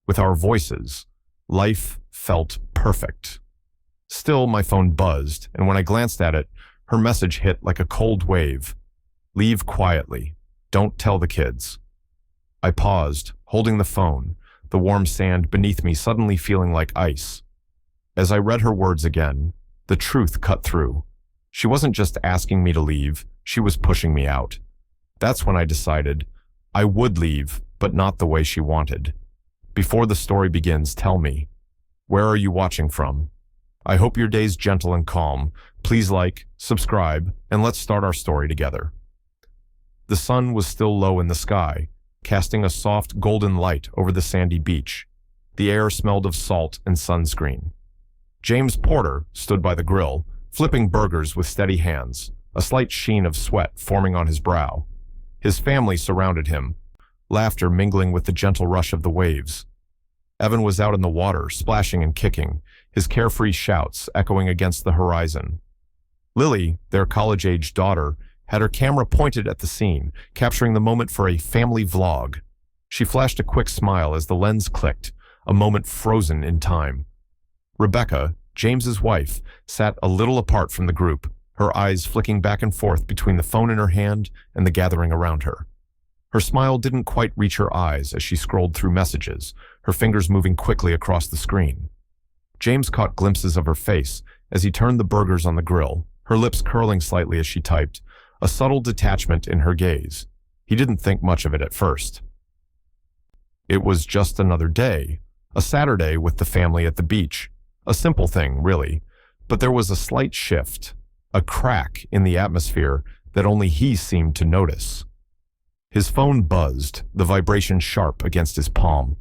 With our voices, life felt perfect. Still, my phone buzzed, and when I glanced at it, her message hit like a cold wave. Leave quietly. Don't tell the kids. I paused, holding the phone, the warm sand beneath me suddenly feeling like ice. As I read her words again, the truth cut through. She wasn't just asking me to leave, she was pushing me out. That's when I decided I would leave, but not the way she wanted. Before the story begins, tell me, where are you watching from? I hope your day's gentle and calm. Please like, subscribe, and let's start our story together. The sun was still low in the sky, casting a soft golden light over the sandy beach. The air smelled of salt and sunscreen. James Porter stood by the grill, flipping burgers with steady hands, a slight sheen of sweat forming on his brow. His family surrounded him, laughter mingling with the gentle rush of the waves. Evan was out in the water, splashing and kicking, his carefree shouts echoing against the horizon. Lily, their college-age daughter, had her camera pointed at the scene, capturing the moment for a family vlog. She flashed a quick smile as the lens clicked, a moment frozen in time. Rebecca, James's wife, sat a little apart from the group, her eyes flicking back and forth between the phone in her hand and the gathering around her. Her smile didn't quite reach her eyes as she scrolled through messages, her fingers moving quickly across the screen. James caught glimpses of her face as he turned the burgers on the grill, her lips curling slightly as she typed, a subtle detachment in her gaze. He didn't think much of it at first. It was just another day, a Saturday with the family at the beach. A simple thing, really, but there was a slight shift, a crack in the atmosphere that only he seemed to notice. His phone buzzed, the vibration sharp against his palm.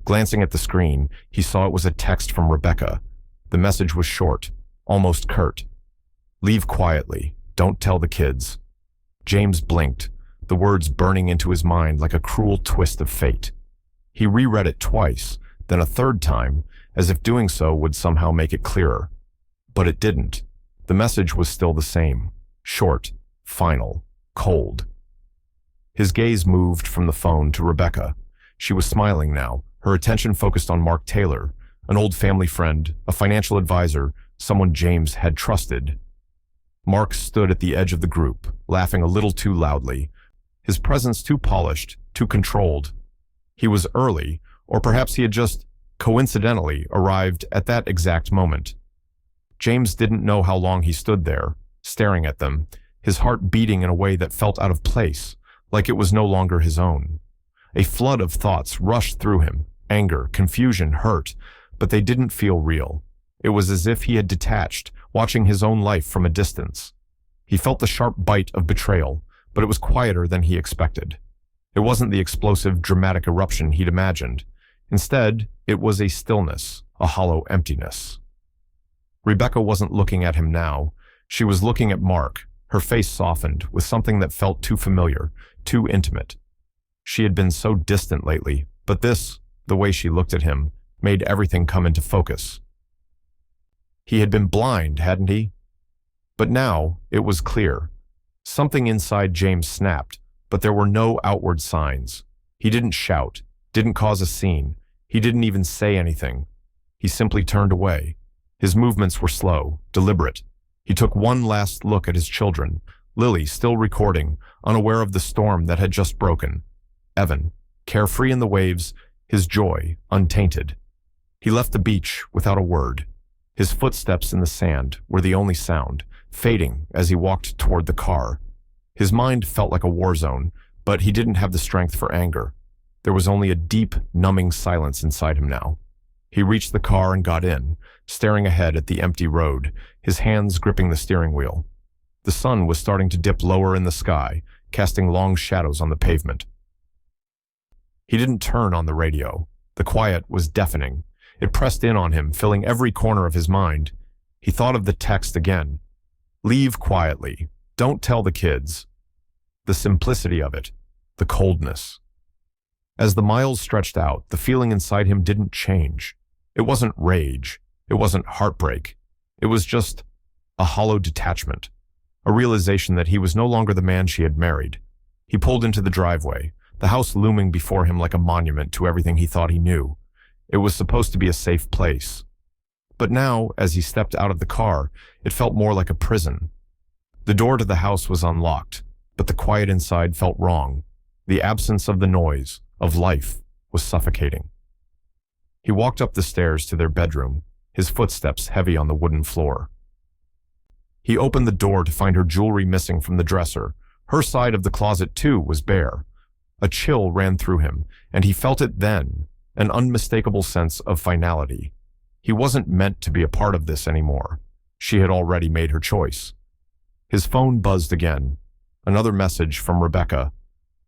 Glancing at the screen, he saw it was a text from Rebecca. The message was short, almost curt. Leave quietly. Don't tell the kids. James blinked, the words burning into his mind like a cruel twist of fate. He reread it twice, then a third time, as if doing so would somehow make it clearer. But it didn't. The message was still the same. Short, final, cold. His gaze moved from the phone to Rebecca. She was smiling now, her attention focused on Mark Taylor, an old family friend, a financial advisor, someone James had trusted. Mark stood at the edge of the group, laughing a little too loudly, his presence too polished, too controlled. He was early, or perhaps he had just coincidentally arrived at that exact moment. James didn't know how long he stood there, staring at them, his heart beating in a way that felt out of place, like it was no longer his own. A flood of thoughts rushed through him, anger, confusion, hurt, but they didn't feel real. It was as if he had detached, watching his own life from a distance. He felt the sharp bite of betrayal, but it was quieter than he expected. It wasn't the explosive, dramatic eruption he'd imagined. Instead, it was a stillness, a hollow emptiness. Rebecca wasn't looking at him now. She was looking at Mark, her face softened with something that felt too familiar, too intimate. She had been so distant lately, but this, the way she looked at him, made everything come into focus. He had been blind, hadn't he? But now, it was clear. Something inside James snapped, but there were no outward signs. He didn't shout, didn't cause a scene. He didn't even say anything. He simply turned away. His movements were slow, deliberate. He took one last look at his children, Lily still recording, unaware of the storm that had just broken. Evan, carefree in the waves, his joy untainted. He left the beach without a word. His footsteps in the sand were the only sound, fading as he walked toward the car. His mind felt like a war zone, but he didn't have the strength for anger. There was only a deep, numbing silence inside him now. He reached the car and got in, staring ahead at the empty road, his hands gripping the steering wheel. The sun was starting to dip lower in the sky, casting long shadows on the pavement. He didn't turn on the radio. The quiet was deafening. It pressed in on him, filling every corner of his mind. He thought of the text again. Leave quietly. Don't tell the kids. The simplicity of it. The coldness. As the miles stretched out, the feeling inside him didn't change. It wasn't rage. It wasn't heartbreak. It was just a hollow detachment. A realization that he was no longer the man she had married. He pulled into the driveway, the house looming before him like a monument to everything he thought he knew. It was supposed to be a safe place. But now, as he stepped out of the car, it felt more like a prison. The door to the house was unlocked, but the quiet inside felt wrong. The absence of the noise, of life, was suffocating. He walked up the stairs to their bedroom, his footsteps heavy on the wooden floor. He opened the door to find her jewelry missing from the dresser. Her side of the closet, too, was bare. A chill ran through him, and he felt it then, an unmistakable sense of finality. He wasn't meant to be a part of this anymore. She had already made her choice. His phone buzzed again, another message from Rebecca.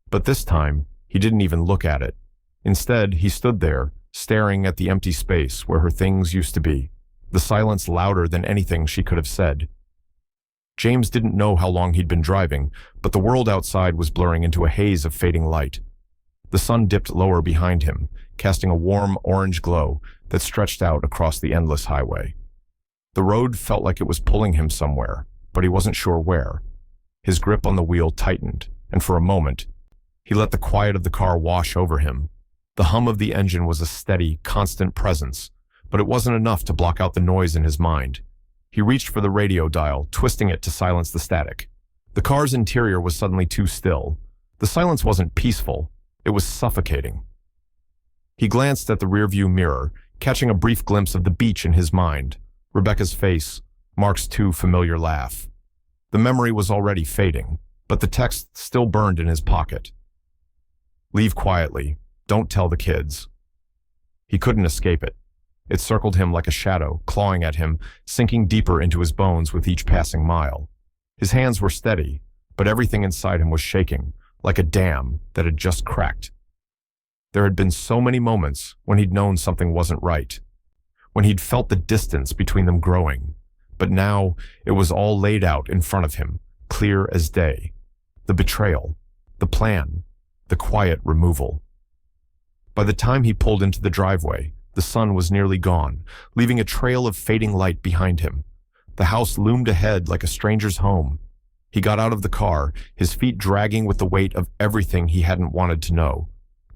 But this time, he didn't even look at it. Instead, he stood there, staring at the empty space where her things used to be, the silence louder than anything she could have said. James didn't know how long he'd been driving, but the world outside was blurring into a haze of fading light. The sun dipped lower behind him, casting a warm orange glow that stretched out across the endless highway. The road felt like it was pulling him somewhere, but he wasn't sure where. His grip on the wheel tightened, and for a moment, he let the quiet of the car wash over him. The hum of the engine was a steady, constant presence, but it wasn't enough to block out the noise in his mind. He reached for the radio dial, twisting it to silence the static. The car's interior was suddenly too still. The silence wasn't peaceful, it was suffocating. He glanced at the rearview mirror, catching a brief glimpse of the beach in his mind, Rebecca's face, Mark's too familiar laugh. The memory was already fading, but the text still burned in his pocket. "Leave quietly. Don't tell the kids." He couldn't escape it. It circled him like a shadow, clawing at him, sinking deeper into his bones with each passing mile. His hands were steady, but everything inside him was shaking, like a dam that had just cracked. There had been so many moments when he'd known something wasn't right, when he'd felt the distance between them growing, but now it was all laid out in front of him, clear as day. The betrayal, the plan, the quiet removal. By the time he pulled into the driveway, the sun was nearly gone, leaving a trail of fading light behind him. The house loomed ahead like a stranger's home. He got out of the car, his feet dragging with the weight of everything he hadn't wanted to know.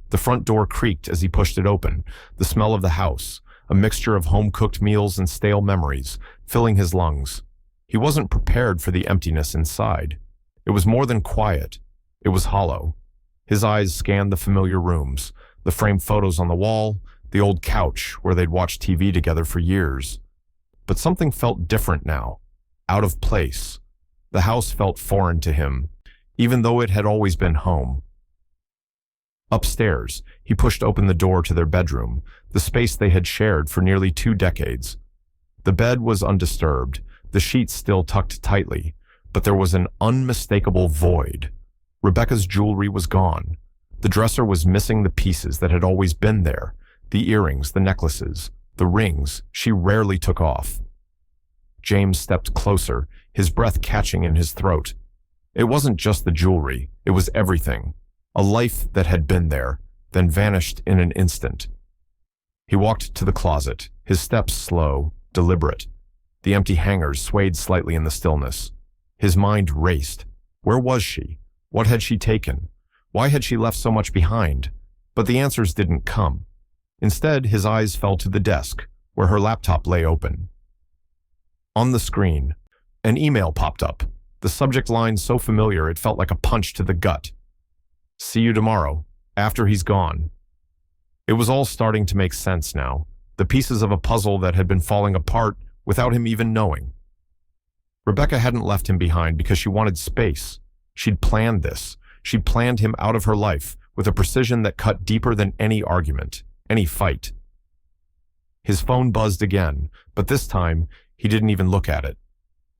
The front door creaked as he pushed it open, the smell of the house, a mixture of home-cooked meals and stale memories, filling his lungs. He wasn't prepared for the emptiness inside. It was more than quiet. It was hollow. His eyes scanned the familiar rooms, the framed photos on the wall, the old couch where they'd watched TV together for years. But something felt different now, out of place. The house felt foreign to him, even though it had always been home. Upstairs, he pushed open the door to their bedroom, the space they had shared for nearly 2 decades. The bed was undisturbed, the sheets still tucked tightly, but there was an unmistakable void. Rebecca's jewelry was gone. The dresser was missing the pieces that had always been there, the earrings, the necklaces, the rings she rarely took off. James stepped closer, his breath catching in his throat. It wasn't just the jewelry, it was everything. A life that had been there, then vanished in an instant. He walked to the closet, his steps slow, deliberate. The empty hangers swayed slightly in the stillness. His mind raced. Where was she? What had she taken? Why had she left so much behind? But the answers didn't come. Instead, his eyes fell to the desk, where her laptop lay open. On the screen, an email popped up, the subject line so familiar it felt like a punch to the gut. "See you tomorrow, after he's gone." It was all starting to make sense now, the pieces of a puzzle that had been falling apart without him even knowing. Rebecca hadn't left him behind because she wanted space. She'd planned this. She'd planned him out of her life with a precision that cut deeper than any argument, any fight. His phone buzzed again, but this time, he didn't even look at it.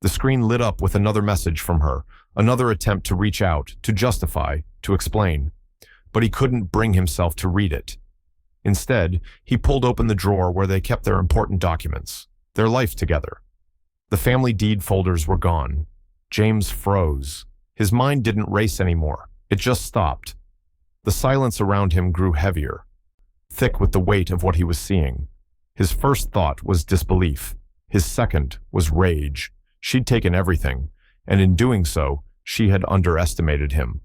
The screen lit up with another message from her, another attempt to reach out, to justify, to explain. But he couldn't bring himself to read it. Instead, he pulled open the drawer where they kept their important documents, their life together. The family deed folders were gone. James froze. His mind didn't race anymore. It just stopped. The silence around him grew heavier, thick with the weight of what he was seeing. His first thought was disbelief. His second was rage. She'd taken everything, and in doing so, she had underestimated him.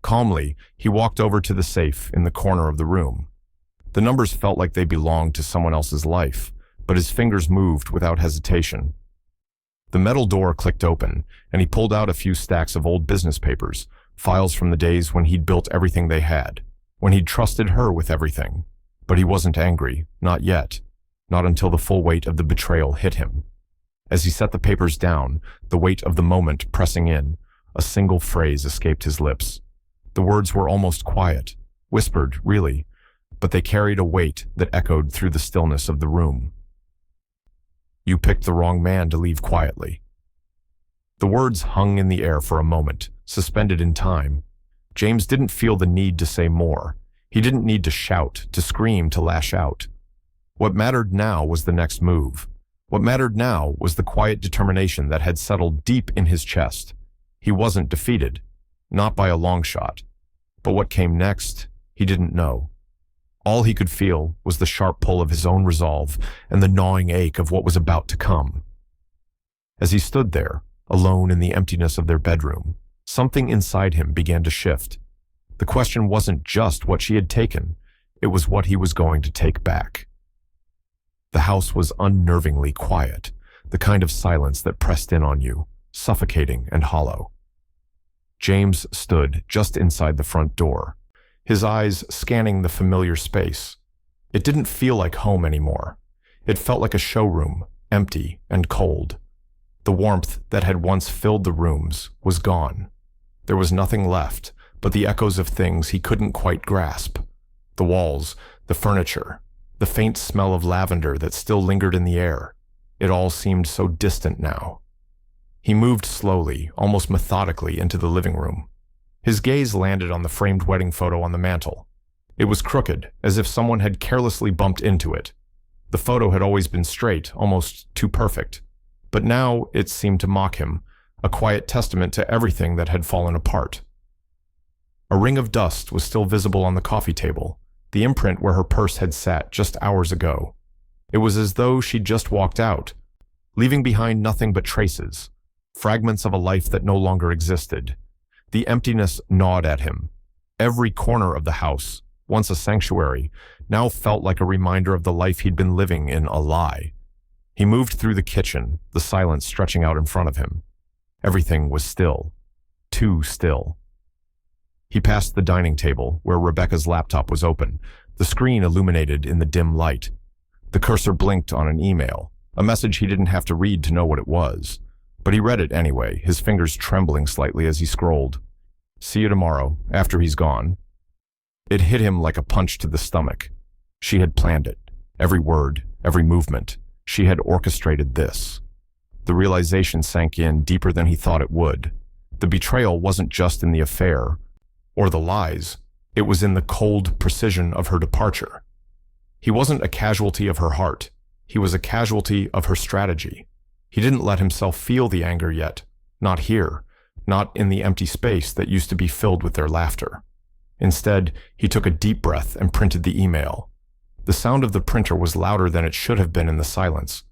Calmly, he walked over to the safe in the corner of the room. The numbers felt like they belonged to someone else's life, but his fingers moved without hesitation. The metal door clicked open, and he pulled out a few stacks of old business papers, files from the days when he'd built everything they had, when he'd trusted her with everything. But he wasn't angry, not yet, not until the full weight of the betrayal hit him. As he set the papers down, the weight of the moment pressing in, a single phrase escaped his lips. The words were almost quiet, whispered, really, but they carried a weight that echoed through the stillness of the room. "You picked the wrong man to leave quietly." The words hung in the air for a moment, suspended in time. James didn't feel the need to say more. He didn't need to shout, to scream, to lash out. What mattered now was the next move. What mattered now was the quiet determination that had settled deep in his chest. He wasn't defeated, not by a long shot. But what came next, he didn't know. All he could feel was the sharp pull of his own resolve and the gnawing ache of what was about to come. As he stood there, alone in the emptiness of their bedroom, something inside him began to shift. The question wasn't just what she had taken, it was what he was going to take back. The house was unnervingly quiet, the kind of silence that pressed in on you, suffocating and hollow. James stood just inside the front door, his eyes scanning the familiar space. It didn't feel like home anymore. It felt like a showroom, empty and cold. The warmth that had once filled the rooms was gone. There was nothing left but the echoes of things he couldn't quite grasp. The walls, the furniture, the faint smell of lavender that still lingered in the air. It all seemed so distant now. He moved slowly, almost methodically, into the living room. His gaze landed on the framed wedding photo on the mantel. It was crooked, as if someone had carelessly bumped into it. The photo had always been straight, almost too perfect. But now it seemed to mock him, a quiet testament to everything that had fallen apart. A ring of dust was still visible on the coffee table, the imprint where her purse had sat just hours ago. It was as though she'd just walked out, leaving behind nothing but traces, fragments of a life that no longer existed. The emptiness gnawed at him. Every corner of the house, once a sanctuary, now felt like a reminder of the life he'd been living in a lie. He moved through the kitchen, the silence stretching out in front of him. Everything was still. Too still. He passed the dining table, where Rebecca's laptop was open, the screen illuminated in the dim light. The cursor blinked on an email, a message he didn't have to read to know what it was. But he read it anyway, his fingers trembling slightly as he scrolled. "See you tomorrow, after he's gone." It hit him like a punch to the stomach. She had planned it. Every word, every movement. She had orchestrated this. The realization sank in deeper than he thought it would. The betrayal wasn't just in the affair, or the lies. It was in the cold precision of her departure. He wasn't a casualty of her heart. He was a casualty of her strategy. He didn't let himself feel the anger yet. Not here. Not in the empty space that used to be filled with their laughter. Instead, he took a deep breath and printed the email. The sound of the printer was louder than it should have been in the silence.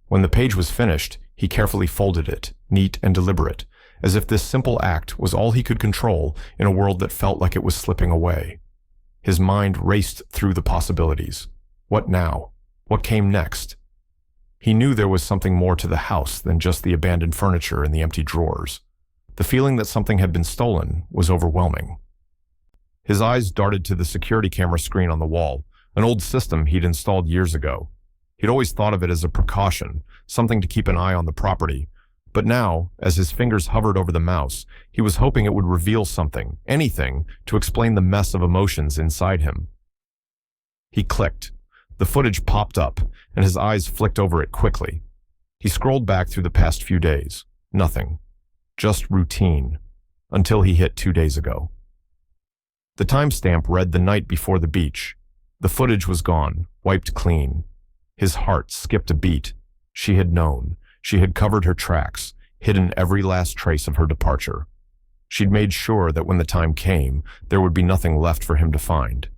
When the page was finished, he carefully folded it, neat and deliberate, as if this simple act was all he could control in a world that felt like it was slipping away. His mind raced through the possibilities. What now? What came next? He knew there was something more to the house than just the abandoned furniture and the empty drawers. The feeling that something had been stolen was overwhelming. His eyes darted to the security camera screen on the wall, an old system he'd installed years ago. He'd always thought of it as a precaution, something to keep an eye on the property. But now, as his fingers hovered over the mouse, he was hoping it would reveal something, anything, to explain the mess of emotions inside him. He clicked. The footage popped up, and his eyes flicked over it quickly. He scrolled back through the past few days. Nothing. Just routine. Until he hit 2 days ago. The timestamp read the night before the beach. The footage was gone, wiped clean. His heart skipped a beat. She had known. She had covered her tracks, hidden every last trace of her departure. She'd made sure that when the time came, there would be nothing left for him to find.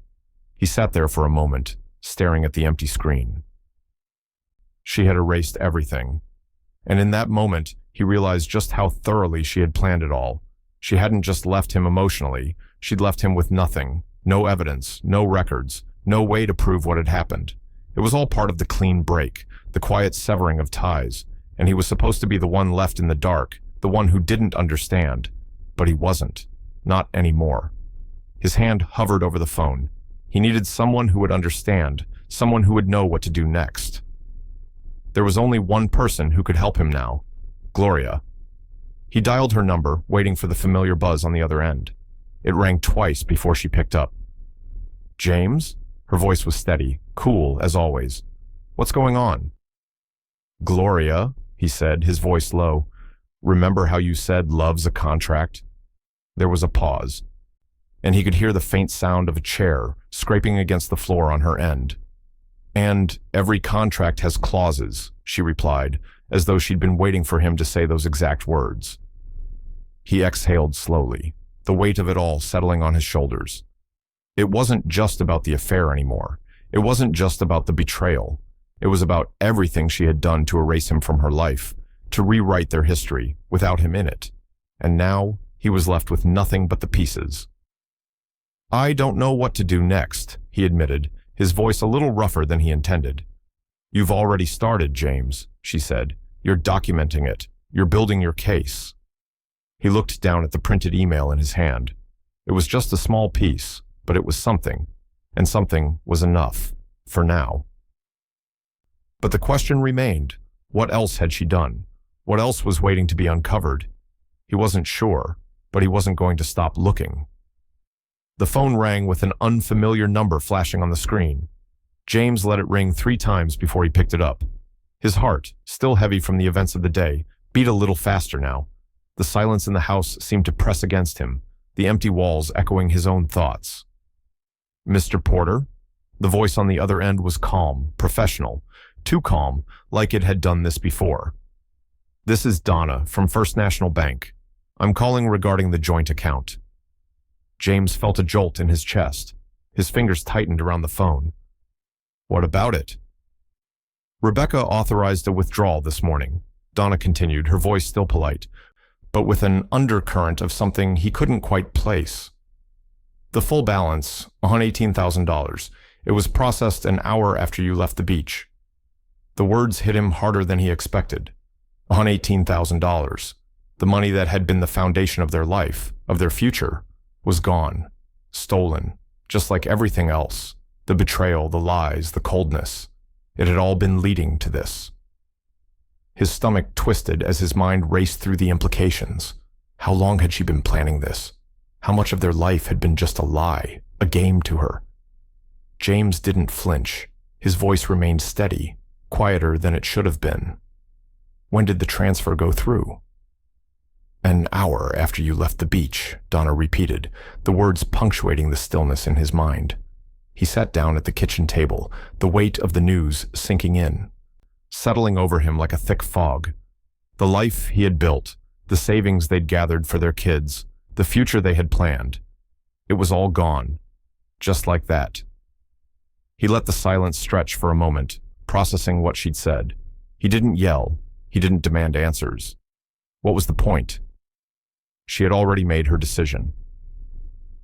He sat there for a moment, staring at the empty screen. She had erased everything. And in that moment, he realized just how thoroughly she had planned it all. She hadn't just left him emotionally, she'd left him with nothing, no evidence, no records, No way to prove what had happened. It was all part of the clean break, the quiet severing of ties, and he was supposed to be the one left in the dark, the one who didn't understand. But he wasn't. Not anymore. His hand hovered over the phone. He needed someone who would understand, someone who would know what to do next. There was only one person who could help him now: Gloria. He dialed her number, waiting for the familiar buzz on the other end. It rang twice before she picked up. "James?" Her voice was steady, cool as always. "What's going on?" "Gloria," he said, his voice low. "Remember how you said love's a contract?" There was a pause, and he could hear the faint sound of a chair scraping against the floor on her end. "And every contract has clauses," she replied, as though she'd been waiting for him to say those exact words. He exhaled slowly, the weight of it all settling on his shoulders. It wasn't just about the affair anymore. It wasn't just about the betrayal. It was about everything she had done to erase him from her life, to rewrite their history without him in it. And now he was left with nothing but the pieces. "I don't know what to do next," he admitted, his voice a little rougher than he intended. "You've already started, James," she said. "You're documenting it. You're building your case." He looked down at the printed email in his hand. It was just a small piece, but it was something, and something was enough, for now. But the question remained: what else had she done? What else was waiting to be uncovered? He wasn't sure, but he wasn't going to stop looking. The phone rang with an unfamiliar number flashing on the screen. James let it ring 3 times before he picked it up. His heart, still heavy from the events of the day, beat a little faster now. The silence in the house seemed to press against him, the empty walls echoing his own thoughts. "Mr. Porter?" The voice on the other end was calm, professional, too calm, like it had done this before. "This is Donna from First National Bank. I'm calling regarding the joint account." James felt a jolt in his chest. His fingers tightened around the phone. "What about it?" "Rebecca authorized a withdrawal this morning," Donna continued, her voice still polite, but with an undercurrent of something he couldn't quite place. "The full balance, $118,000. It was processed an hour after you left the beach." The words hit him harder than he expected. $118,000. The money that had been the foundation of their life, of their future, was gone, stolen, just like everything else. The betrayal, the lies, the coldness. It had all been leading to this. His stomach twisted as his mind raced through the implications. How long had she been planning this? How much of their life had been just a lie, a game to her? James didn't flinch. His voice remained steady, quieter than it should have been. "When did the transfer go through?" "An hour after you left the beach," Donna repeated, the words punctuating the stillness in his mind. He sat down at the kitchen table, the weight of the news sinking in, settling over him like a thick fog. The life he had built, the savings they'd gathered for their kids, the future they had planned. It was all gone, just like that. He let the silence stretch for a moment, processing what she'd said. He didn't yell. He didn't demand answers. What was the point? She had already made her decision.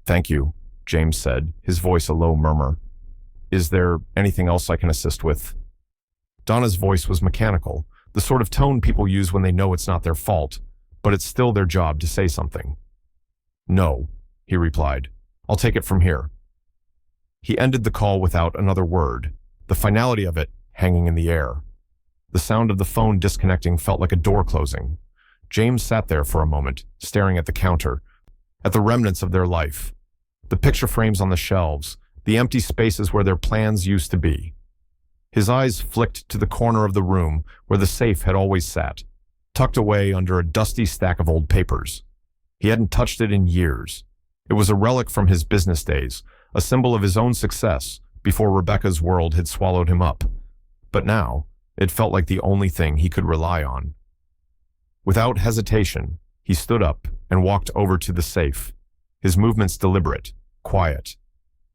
"Thank you," James said, his voice a low murmur. "Is there anything else I can assist with?" Donna's voice was mechanical, the sort of tone people use when they know it's not their fault, but it's still their job to say something. "No," he replied. "I'll take it from here." He ended the call without another word, the finality of it hanging in the air. The sound of the phone disconnecting felt like a door closing. James sat there for a moment, staring at the counter, at the remnants of their life, the picture frames on the shelves, the empty spaces where their plans used to be. His eyes flicked to the corner of the room where the safe had always sat, tucked away under a dusty stack of old papers. He hadn't touched it in years. It was a relic from his business days, a symbol of his own success before Rebecca's world had swallowed him up. But now, it felt like the only thing he could rely on. Without hesitation, he stood up and walked over to the safe, his movements deliberate, quiet.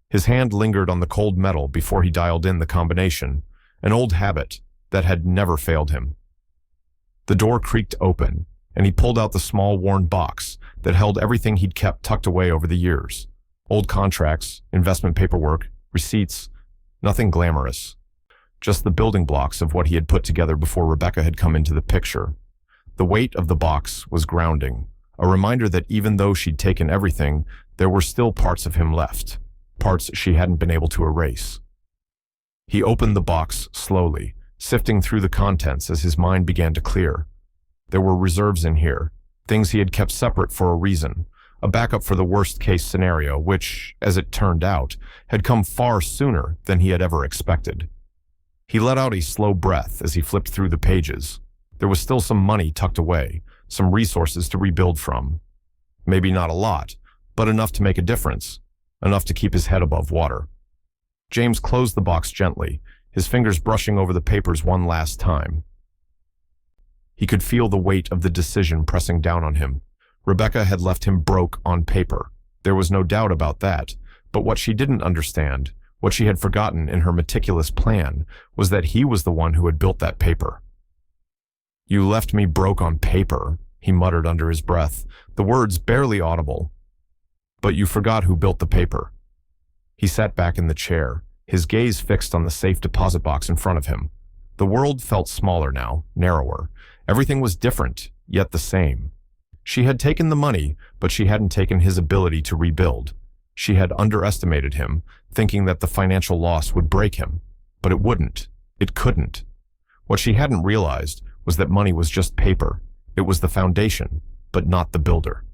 His hand lingered on the cold metal before he dialed in the combination, an old habit that had never failed him. The door creaked open, and he pulled out the small worn box that held everything he'd kept tucked away over the years. Old contracts, investment paperwork, receipts, Nothing glamorous. Just the building blocks of what he had put together before Rebecca had come into the picture. The weight of the box was grounding, a reminder that even though she'd taken everything, there were still parts of him left, parts she hadn't been able to erase. He opened the box slowly, sifting through the contents as his mind began to clear. There were reserves in here, things he had kept separate for a reason, a backup for the worst-case scenario, which, as it turned out, had come far sooner than he had ever expected. He let out a slow breath as he flipped through the pages. There was still some money tucked away, some resources to rebuild from. Maybe not a lot, but enough to make a difference, enough to keep his head above water. James closed the box gently, his fingers brushing over the papers one last time. He could feel the weight of the decision pressing down on him. Rebecca had left him broke on paper. There was no doubt about that, but what she didn't understand, what she had forgotten in her meticulous plan, was that he was the one who had built that paper. "You left me broke on paper," he muttered under his breath, the words barely audible. "But you forgot who built the paper." He sat back in the chair, his gaze fixed on the safe deposit box in front of him. The world felt smaller now, narrower. Everything was different, yet the same. She had taken the money, but she hadn't taken his ability to rebuild. She had underestimated him, thinking that the financial loss would break him. But it wouldn't. It couldn't. What she hadn't realized was that money was just paper. It was the foundation, but not the builder.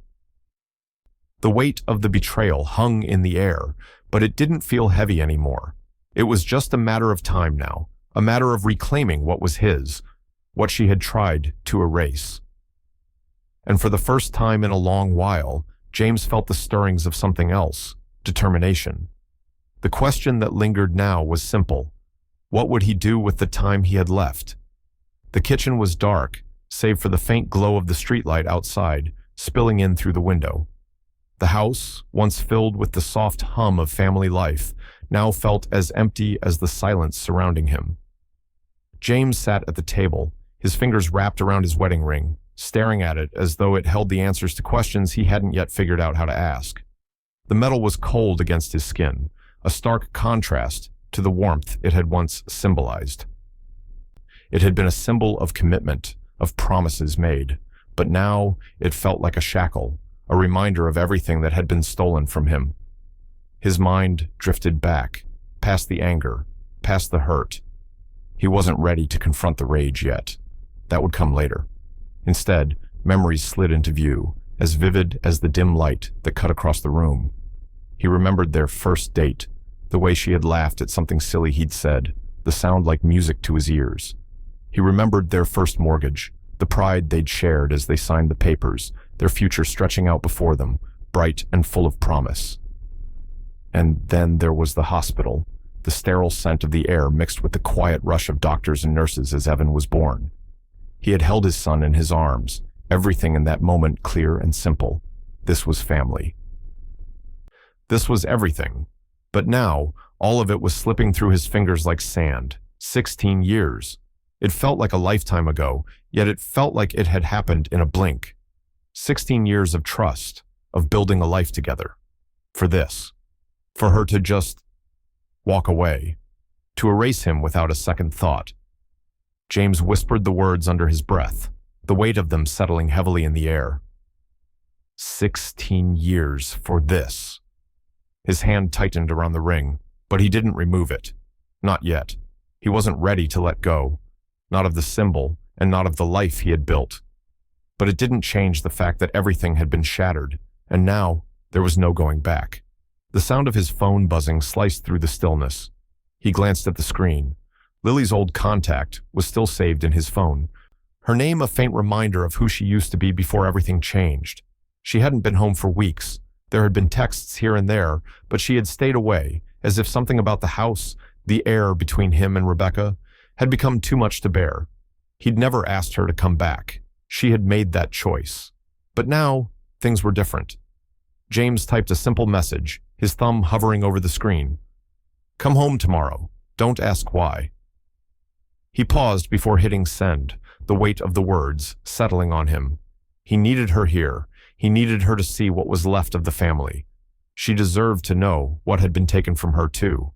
The weight of the betrayal hung in the air, but it didn't feel heavy anymore. It was just a matter of time now, a matter of reclaiming what was his, what she had tried to erase. And for the first time in a long while, James felt the stirrings of something else, determination. The question that lingered now was simple. What would he do with the time he had left? The kitchen was dark, save for the faint glow of the streetlight outside, spilling in through the window. The house, once filled with the soft hum of family life, now felt as empty as the silence surrounding him. James sat at the table, his fingers wrapped around his wedding ring, staring at it as though it held the answers to questions he hadn't yet figured out how to ask. The metal was cold against his skin, a stark contrast to the warmth it had once symbolized. It had been a symbol of commitment, of promises made, but now it felt like a shackle, a reminder of everything that had been stolen from him. His mind drifted back, past the anger, past the hurt. He wasn't ready to confront the rage yet. That would come later. Instead, memories slid into view, as vivid as the dim light that cut across the room. He remembered their first date, the way she had laughed at something silly he'd said, the sound like music to his ears. He remembered their first mortgage, the pride they'd shared as they signed the papers, their future stretching out before them, bright and full of promise. And then there was the hospital, the sterile scent of the air mixed with the quiet rush of doctors and nurses as Evan was born. He had held his son in his arms, everything in that moment clear and simple. This was family. This was everything. But now, all of it was slipping through his fingers like sand. 16 years. It felt like a lifetime ago, yet it felt like it had happened in a blink. 16 years of trust, of building a life together. For this. For her to just walk away. To erase him without a second thought. James whispered the words under his breath, the weight of them settling heavily in the air. 16 years for this. His hand tightened around the ring, but he didn't remove it. Not yet. He wasn't ready to let go. Not of the symbol, and not of the life he had built. But it didn't change the fact that everything had been shattered, and now there was no going back. The sound of his phone buzzing sliced through the stillness. He glanced at the screen. Lily's old contact was still saved in his phone. Her name a faint reminder of who she used to be before everything changed. She hadn't been home for weeks. There had been texts here and there, but she had stayed away, as if something about the house, the air between him and Rebecca, had become too much to bear. He'd never asked her to come back. She had made that choice. But now, things were different. James typed a simple message, his thumb hovering over the screen. "Come home tomorrow. Don't ask why." He paused before hitting send, the weight of the words settling on him. He needed her here. He needed her to see what was left of the family. She deserved to know what had been taken from her too.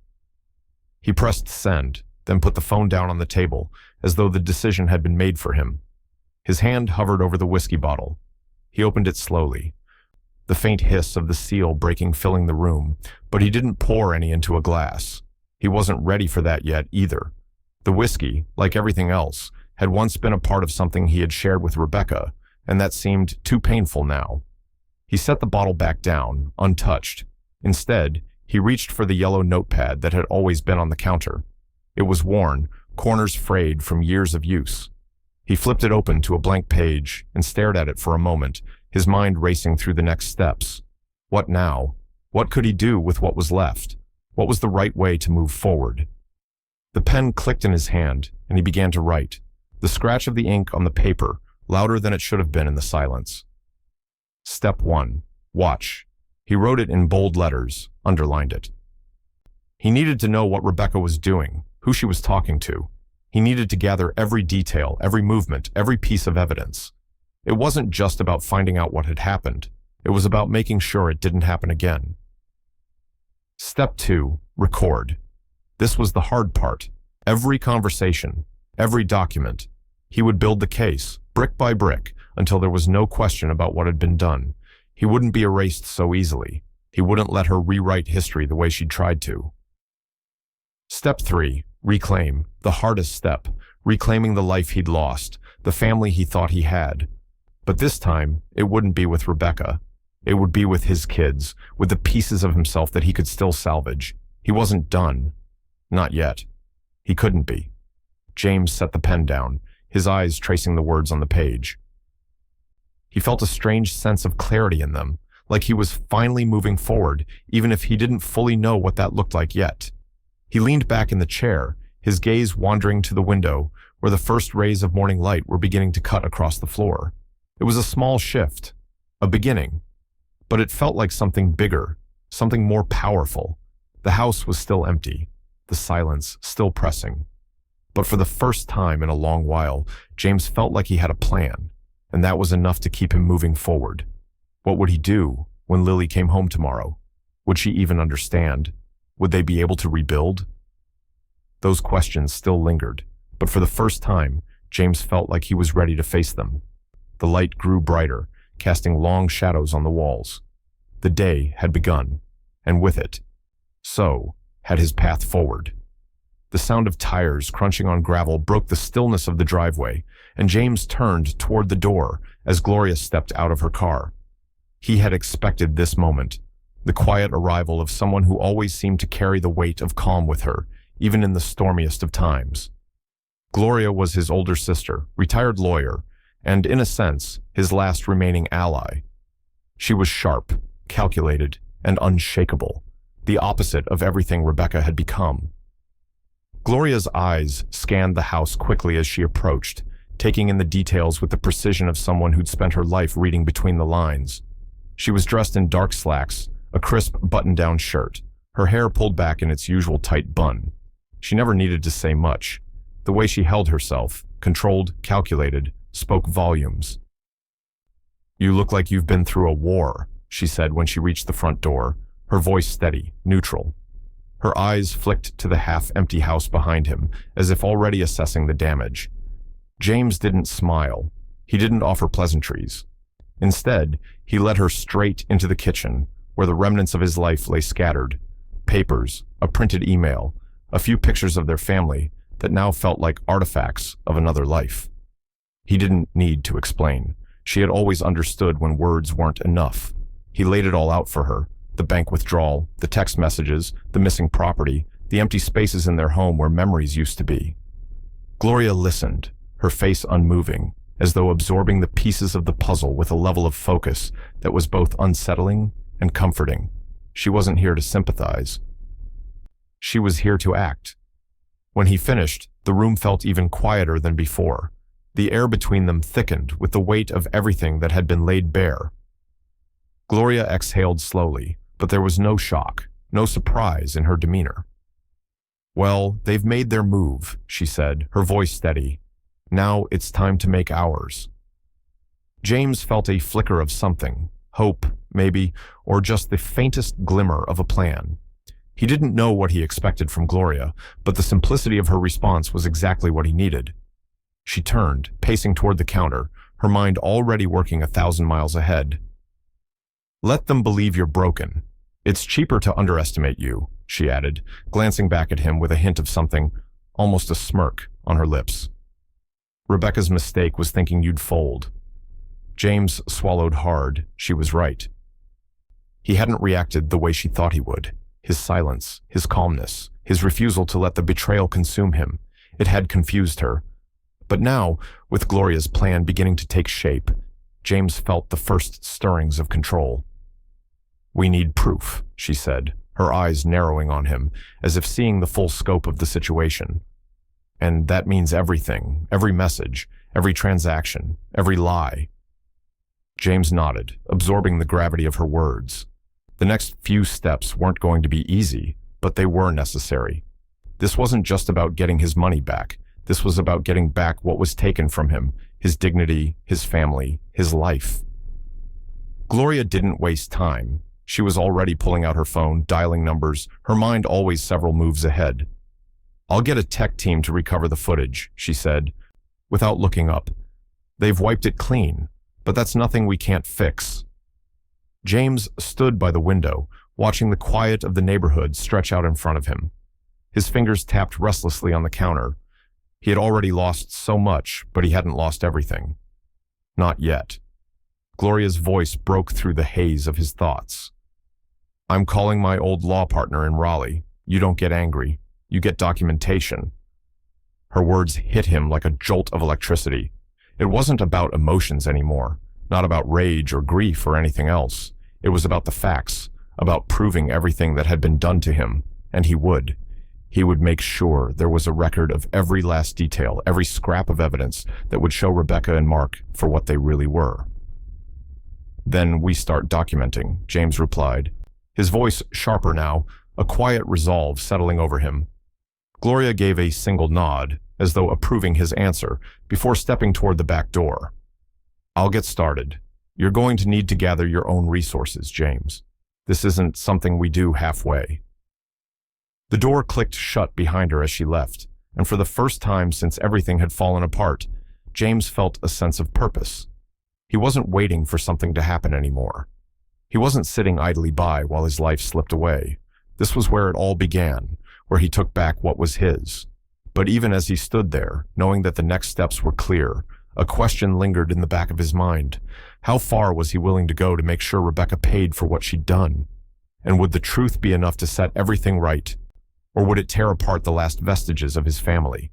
He pressed send, then put the phone down on the table, as though the decision had been made for him. His hand hovered over the whiskey bottle. He opened it slowly, the faint hiss of the seal breaking filling the room, but he didn't pour any into a glass. He wasn't ready for that yet either. The whiskey, like everything else, had once been a part of something he had shared with Rebecca, and that seemed too painful now. He set the bottle back down, untouched. Instead, he reached for the yellow notepad that had always been on the counter. It was worn, corners frayed from years of use. He flipped it open to a blank page and stared at it for a moment, his mind racing through the next steps. What now? What could he do with what was left? What was the right way to move forward? The pen clicked in his hand, and he began to write, the scratch of the ink on the paper louder than it should have been in the silence. Step 1. Watch. He wrote it in bold letters, underlined it. He needed to know what Rebecca was doing, who she was talking to. He needed to gather every detail, every movement, every piece of evidence. It wasn't just about finding out what had happened. It was about making sure it didn't happen again. Step 2. Record. This was the hard part. Every conversation, every document. He would build the case, brick by brick, until there was no question about what had been done. He wouldn't be erased so easily. He wouldn't let her rewrite history the way she'd tried to. Step 3. Reclaim. The hardest step. Reclaiming the life he'd lost, the family he thought he had. But this time, it wouldn't be with Rebecca. It would be with his kids, with the pieces of himself that he could still salvage. He wasn't done. Not yet. He couldn't be. James set the pen down, his eyes tracing the words on the page. He felt a strange sense of clarity in them, like he was finally moving forward, even if he didn't fully know what that looked like yet. He leaned back in the chair, his gaze wandering to the window, where the first rays of morning light were beginning to cut across the floor. It was a small shift, a beginning, but it felt like something bigger, something more powerful. The house was still empty, the silence still pressing. But for the first time in a long while, James felt like he had a plan, and that was enough to keep him moving forward. What would he do when Lily came home tomorrow? Would she even understand? Would they be able to rebuild? Those questions still lingered, but for the first time, James felt like he was ready to face them. The light grew brighter, casting long shadows on the walls. The day had begun, and with it, so had his path forward. The sound of tires crunching on gravel broke the stillness of the driveway, and James turned toward the door as Gloria stepped out of her car. He had expected this moment, the quiet arrival of someone who always seemed to carry the weight of calm with her, even in the stormiest of times. Gloria was his older sister, retired lawyer, and in a sense, his last remaining ally. She was sharp, calculated, and unshakable, the opposite of everything Rebecca had become. Gloria's eyes scanned the house quickly as she approached, taking in the details with the precision of someone who'd spent her life reading between the lines. She was dressed in dark slacks, a crisp button-down shirt, her hair pulled back in its usual tight bun. She never needed to say much. The way she held herself, controlled, calculated, spoke volumes. "You look like you've been through a war," she said when she reached the front door, her voice steady, neutral. Her eyes flicked to the half-empty house behind him, as if already assessing the damage. James didn't smile. He didn't offer pleasantries. Instead, he led her straight into the kitchen, where the remnants of his life lay scattered. Papers, a printed email, a few pictures of their family that now felt like artifacts of another life. He didn't need to explain. She had always understood when words weren't enough. He laid it all out for her, the bank withdrawal, the text messages, the missing property, the empty spaces in their home where memories used to be. Gloria listened, her face unmoving, as though absorbing the pieces of the puzzle with a level of focus that was both unsettling and comforting. She wasn't here to sympathize. She was here to act. When he finished, the room felt even quieter than before. The air between them thickened with the weight of everything that had been laid bare. Gloria exhaled slowly, but there was no shock, no surprise in her demeanor. "Well, they've made their move," she said, her voice steady. "Now it's time to make ours." James felt a flicker of something, hope, maybe, or just the faintest glimmer of a plan. He didn't know what he expected from Gloria, but the simplicity of her response was exactly what he needed. She turned, pacing toward the counter, her mind already working 1,000 miles ahead. "Let them believe you're broken. It's cheaper to underestimate you," she added, glancing back at him with a hint of something, almost a smirk, on her lips. "Rebecca's mistake was thinking you'd fold." James swallowed hard. She was right. He hadn't reacted the way she thought he would. His silence, his calmness, his refusal to let the betrayal consume him. It had confused her. But now, with Gloria's plan beginning to take shape, James felt the first stirrings of control. "We need proof," she said, her eyes narrowing on him, as if seeing the full scope of the situation. "And that means everything, every message, every transaction, every lie." James nodded, absorbing the gravity of her words. The next few steps weren't going to be easy, but they were necessary. This wasn't just about getting his money back. This was about getting back what was taken from him, his dignity, his family, his life. Gloria didn't waste time. She was already pulling out her phone, dialing numbers, her mind always several moves ahead. "I'll get a tech team to recover the footage," she said, without looking up. "They've wiped it clean, but that's nothing we can't fix." James stood by the window, watching the quiet of the neighborhood stretch out in front of him. His fingers tapped restlessly on the counter. He had already lost so much, but he hadn't lost everything. Not yet. Gloria's voice broke through the haze of his thoughts. "I'm calling my old law partner in Raleigh. You don't get angry. You get documentation." Her words hit him like a jolt of electricity. It wasn't about emotions anymore, not about rage or grief or anything else. It was about the facts, about proving everything that had been done to him, and he would. He would make sure there was a record of every last detail, every scrap of evidence that would show Rebecca and Mark for what they really were. "Then we start documenting," James replied, his voice sharper now, a quiet resolve settling over him. Gloria gave a single nod, as though approving his answer, before stepping toward the back door. "I'll get started. You're going to need to gather your own resources, James. This isn't something we do halfway." The door clicked shut behind her as she left, and for the first time since everything had fallen apart, James felt a sense of purpose. He wasn't waiting for something to happen anymore. He wasn't sitting idly by while his life slipped away. This was where it all began, where he took back what was his. But even as he stood there, knowing that the next steps were clear, a question lingered in the back of his mind. How far was he willing to go to make sure Rebecca paid for what she'd done? And would the truth be enough to set everything right? Or would it tear apart the last vestiges of his family?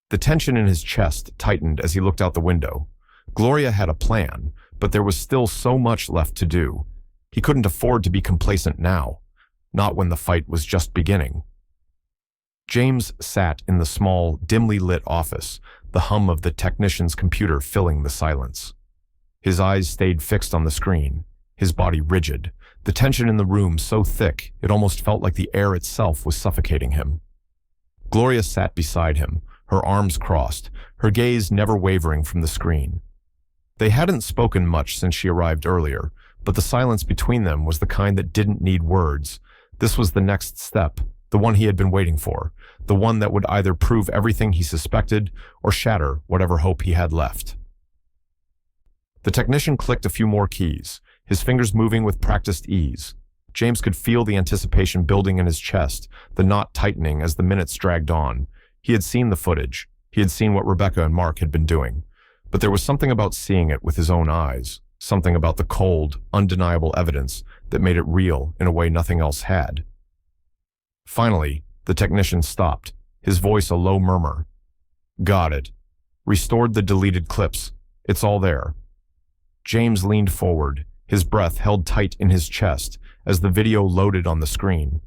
The tension in his chest tightened as he looked out the window. Gloria had a plan, but there was still so much left to do. He couldn't afford to be complacent now, not when the fight was just beginning. James sat in the small, dimly lit office, the hum of the technician's computer filling the silence. His eyes stayed fixed on the screen, his body rigid, the tension in the room so thick it almost felt like the air itself was suffocating him. Gloria sat beside him, her arms crossed, her gaze never wavering from the screen. They hadn't spoken much since she arrived earlier, but the silence between them was the kind that didn't need words. This was the next step, the one he had been waiting for, the one that would either prove everything he suspected or shatter whatever hope he had left. The technician clicked a few more keys, his fingers moving with practiced ease. James could feel the anticipation building in his chest, the knot tightening as the minutes dragged on. He had seen the footage. He had seen what Rebecca and Mark had been doing. But there was something about seeing it with his own eyes, something about the cold, undeniable evidence that made it real in a way nothing else had. Finally, the technician stopped, his voice a low murmur. "Got it. Restored the deleted clips. It's all there." James leaned forward, his breath held tight in his chest as the video loaded on the screen.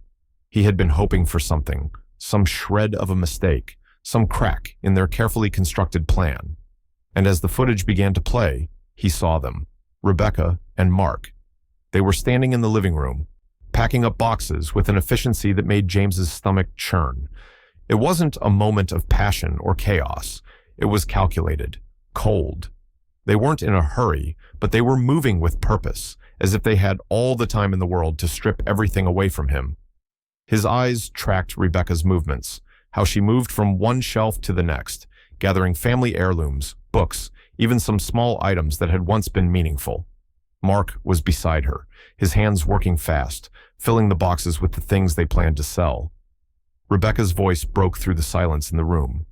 He had been hoping for something, some shred of a mistake, some crack in their carefully constructed plan. And as the footage began to play, he saw them, Rebecca and Mark. They were standing in the living room, packing up boxes with an efficiency that made James's stomach churn. It wasn't a moment of passion or chaos. It was calculated, cold. They weren't in a hurry, but they were moving with purpose, as if they had all the time in the world to strip everything away from him. His eyes tracked Rebecca's movements, how she moved from one shelf to the next, gathering family heirlooms, books, even some small items that had once been meaningful. Mark was beside her, his hands working fast, filling the boxes with the things they planned to sell. Rebecca's voice broke through the silence in the room.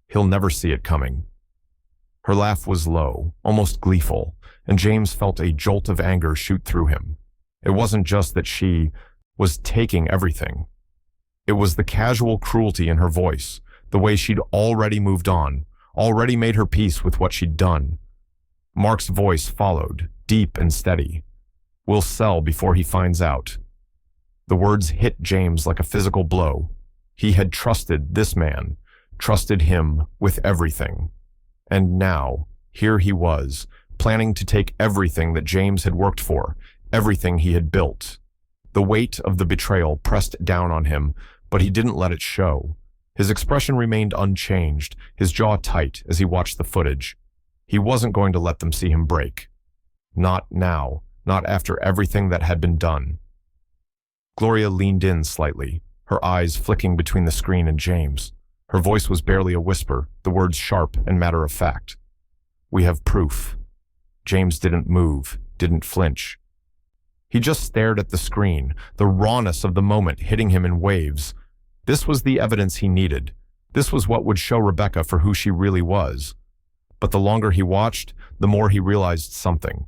He'll never see it coming. Her laugh was low, almost gleeful, and James felt a jolt of anger shoot through him. It wasn't just that she was taking everything. It was the casual cruelty in her voice, the way she'd already moved on, already made her peace with what she'd done. Mark's voice followed, deep and steady. We'll sell before he finds out. The words hit James like a physical blow. He had trusted this man, trusted him with everything. And now, here he was, planning to take everything that James had worked for, everything he had built. The weight of the betrayal pressed down on him, but he didn't let it show. His expression remained unchanged, his jaw tight as he watched the footage. He wasn't going to let them see him break. Not now, not after everything that had been done. Gloria leaned in slightly, her eyes flicking between the screen and James. Her voice was barely a whisper, the words sharp and matter-of-fact. We have proof. James didn't move, didn't flinch. He just stared at the screen, the rawness of the moment hitting him in waves. This was the evidence he needed. This was what would show Rebecca for who she really was. But the longer he watched, the more he realized something.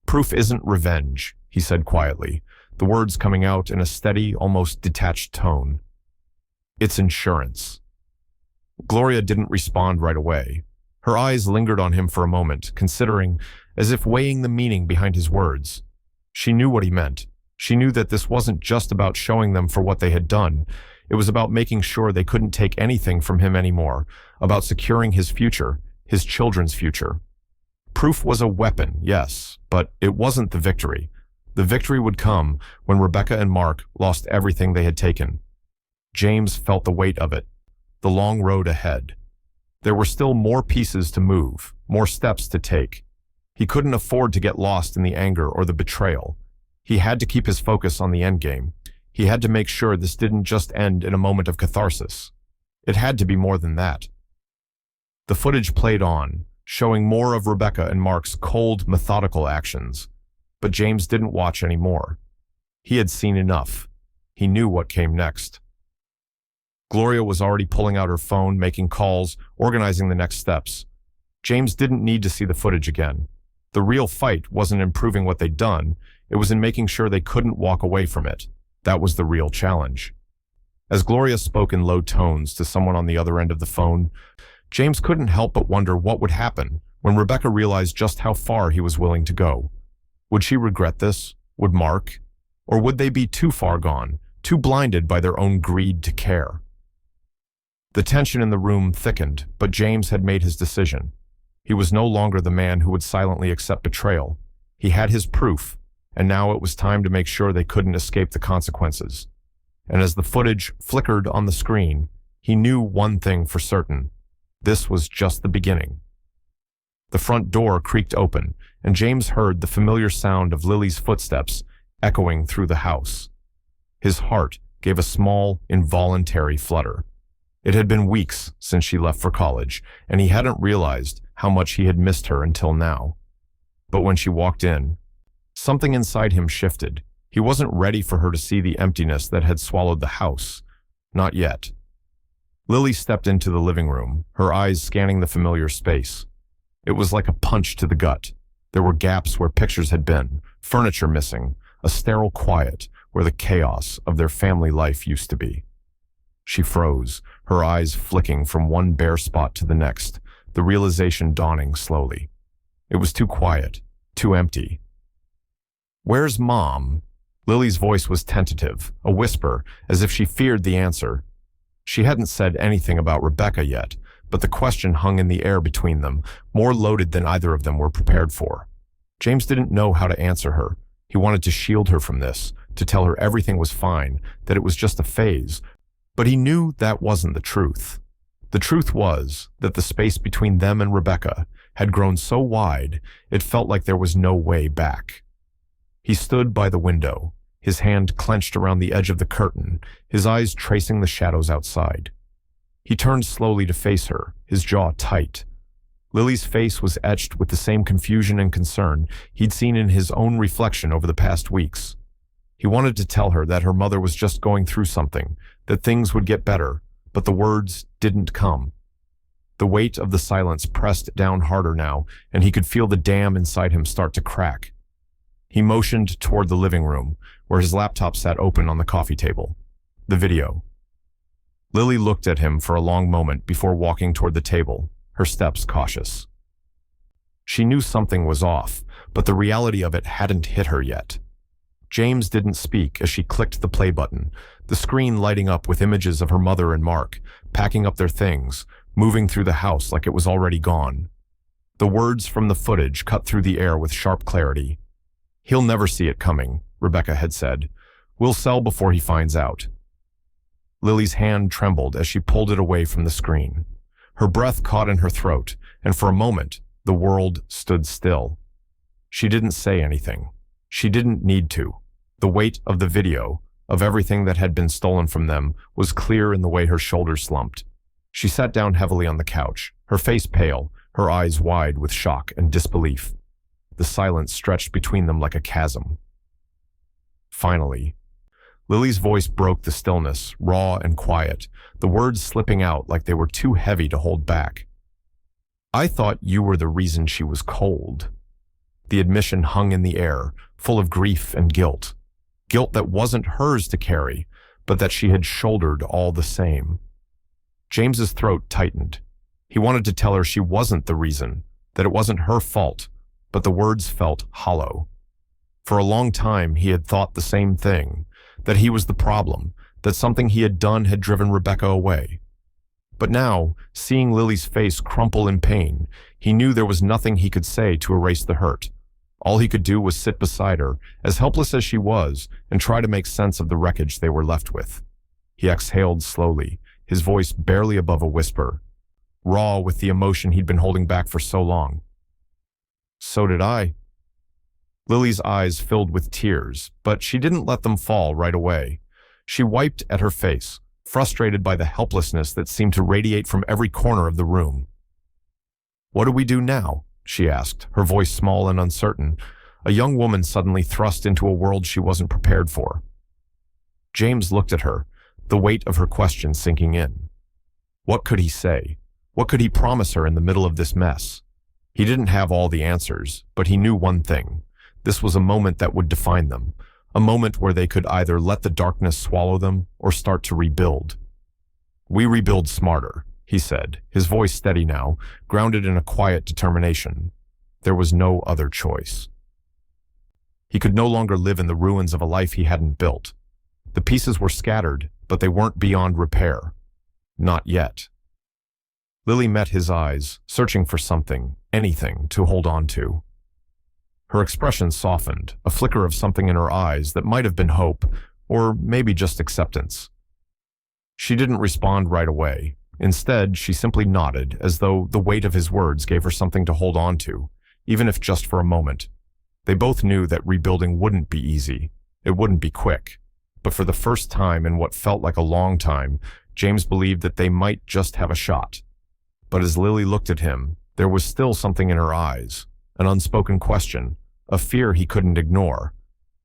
Proof isn't revenge, he said quietly, the words coming out in a steady, almost detached tone. It's insurance. Gloria didn't respond right away. Her eyes lingered on him for a moment, considering, as if weighing the meaning behind his words. She knew what he meant. She knew that this wasn't just about showing them for what they had done. It was about making sure they couldn't take anything from him anymore, about securing his future, his children's future. Proof was a weapon, yes, but it wasn't the victory. The victory would come when Rebecca and Mark lost everything they had taken. James felt the weight of it, the long road ahead. There were still more pieces to move, more steps to take. He couldn't afford to get lost in the anger or the betrayal. He had to keep his focus on the endgame. He had to make sure this didn't just end in a moment of catharsis. It had to be more than that. The footage played on, showing more of Rebecca and Mark's cold, methodical actions. But James didn't watch anymore. He had seen enough. He knew what came next. Gloria was already pulling out her phone, making calls, organizing the next steps. James didn't need to see the footage again. The real fight wasn't in proving what they'd done, it was in making sure they couldn't walk away from it. That was the real challenge. As Gloria spoke in low tones to someone on the other end of the phone, James couldn't help but wonder what would happen when Rebecca realized just how far he was willing to go. Would she regret this? Would Mark? Or would they be too far gone, too blinded by their own greed to care? The tension in the room thickened, but James had made his decision. He was no longer the man who would silently accept betrayal. He had his proof, and now it was time to make sure they couldn't escape the consequences. And as the footage flickered on the screen, he knew one thing for certain. This was just the beginning. The front door creaked open, and James heard the familiar sound of Lily's footsteps echoing through the house. His heart gave a small, involuntary flutter. It had been weeks since she left for college, and he hadn't realized how much he had missed her until now. But when she walked in, something inside him shifted. He wasn't ready for her to see the emptiness that had swallowed the house. Not yet. Lily stepped into the living room, her eyes scanning the familiar space. It was like a punch to the gut. There were gaps where pictures had been, furniture missing, a sterile quiet where the chaos of their family life used to be. She froze, her eyes flicking from one bare spot to the next, the realization dawning slowly. It was too quiet, too empty. "Where's Mom?" Lily's voice was tentative, a whisper, as if she feared the answer. She hadn't said anything about Rebecca yet, but the question hung in the air between them, more loaded than either of them were prepared for. James didn't know how to answer her. He wanted to shield her from this, to tell her everything was fine, that it was just a phase, but he knew that wasn't the truth. The truth was that the space between them and Rebecca had grown so wide it felt like there was no way back. He stood by the window, his hand clenched around the edge of the curtain, his eyes tracing the shadows outside. He turned slowly to face her, his jaw tight. Lily's face was etched with the same confusion and concern he'd seen in his own reflection over the past weeks. He wanted to tell her that her mother was just going through something, that things would get better, but the words didn't come. The weight of the silence pressed down harder now, and he could feel the dam inside him start to crack. He motioned toward the living room, where his laptop sat open on the coffee table. The video. Lily looked at him for a long moment before walking toward the table, her steps cautious. She knew something was off, but the reality of it hadn't hit her yet. James didn't speak as she clicked the play button, the screen lighting up with images of her mother and Mark, packing up their things, moving through the house like it was already gone. The words from the footage cut through the air with sharp clarity. "He'll never see it coming," Rebecca had said. "We'll sell before he finds out." Lily's hand trembled as she pulled it away from the screen. Her breath caught in her throat, and for a moment, the world stood still. She didn't say anything. She didn't need to. The weight of the video, of everything that had been stolen from them, was clear in the way her shoulders slumped. She sat down heavily on the couch, her face pale, her eyes wide with shock and disbelief. The silence stretched between them like a chasm. Finally, Lily's voice broke the stillness, raw and quiet, the words slipping out like they were too heavy to hold back. "I thought you were the reason she was cold." The admission hung in the air, full of grief and guilt. Guilt that wasn't hers to carry, but that she had shouldered all the same. James's throat tightened. He wanted to tell her she wasn't the reason, that it wasn't her fault, but the words felt hollow. For a long time, he had thought the same thing, that he was the problem, that something he had done had driven Rebecca away. But now, seeing Lily's face crumple in pain, he knew there was nothing he could say to erase the hurt. All he could do was sit beside her, as helpless as she was, and try to make sense of the wreckage they were left with. He exhaled slowly, his voice barely above a whisper, raw with the emotion he'd been holding back for so long. "So did I." Lily's eyes filled with tears, but she didn't let them fall right away. She wiped at her face, frustrated by the helplessness that seemed to radiate from every corner of the room. "What do we do now?" she asked, her voice small and uncertain, a young woman suddenly thrust into a world she wasn't prepared for. James looked at her, the weight of her question sinking in. What could he say? What could he promise her in the middle of this mess? He didn't have all the answers, but he knew one thing. This was a moment that would define them, a moment where they could either let the darkness swallow them or start to rebuild. "We rebuild smarter," he said, his voice steady now, grounded in a quiet determination. There was no other choice. He could no longer live in the ruins of a life he hadn't built. The pieces were scattered, but they weren't beyond repair. Not yet. Lily met his eyes, searching for something, anything, to hold on to. Her expression softened, a flicker of something in her eyes that might have been hope, or maybe just acceptance. She didn't respond right away. Instead, she simply nodded, as though the weight of his words gave her something to hold on to, even if just for a moment. They both knew that rebuilding wouldn't be easy. It wouldn't be quick. But for the first time in what felt like a long time, James believed that they might just have a shot. But as Lily looked at him, there was still something in her eyes, an unspoken question, a fear he couldn't ignore.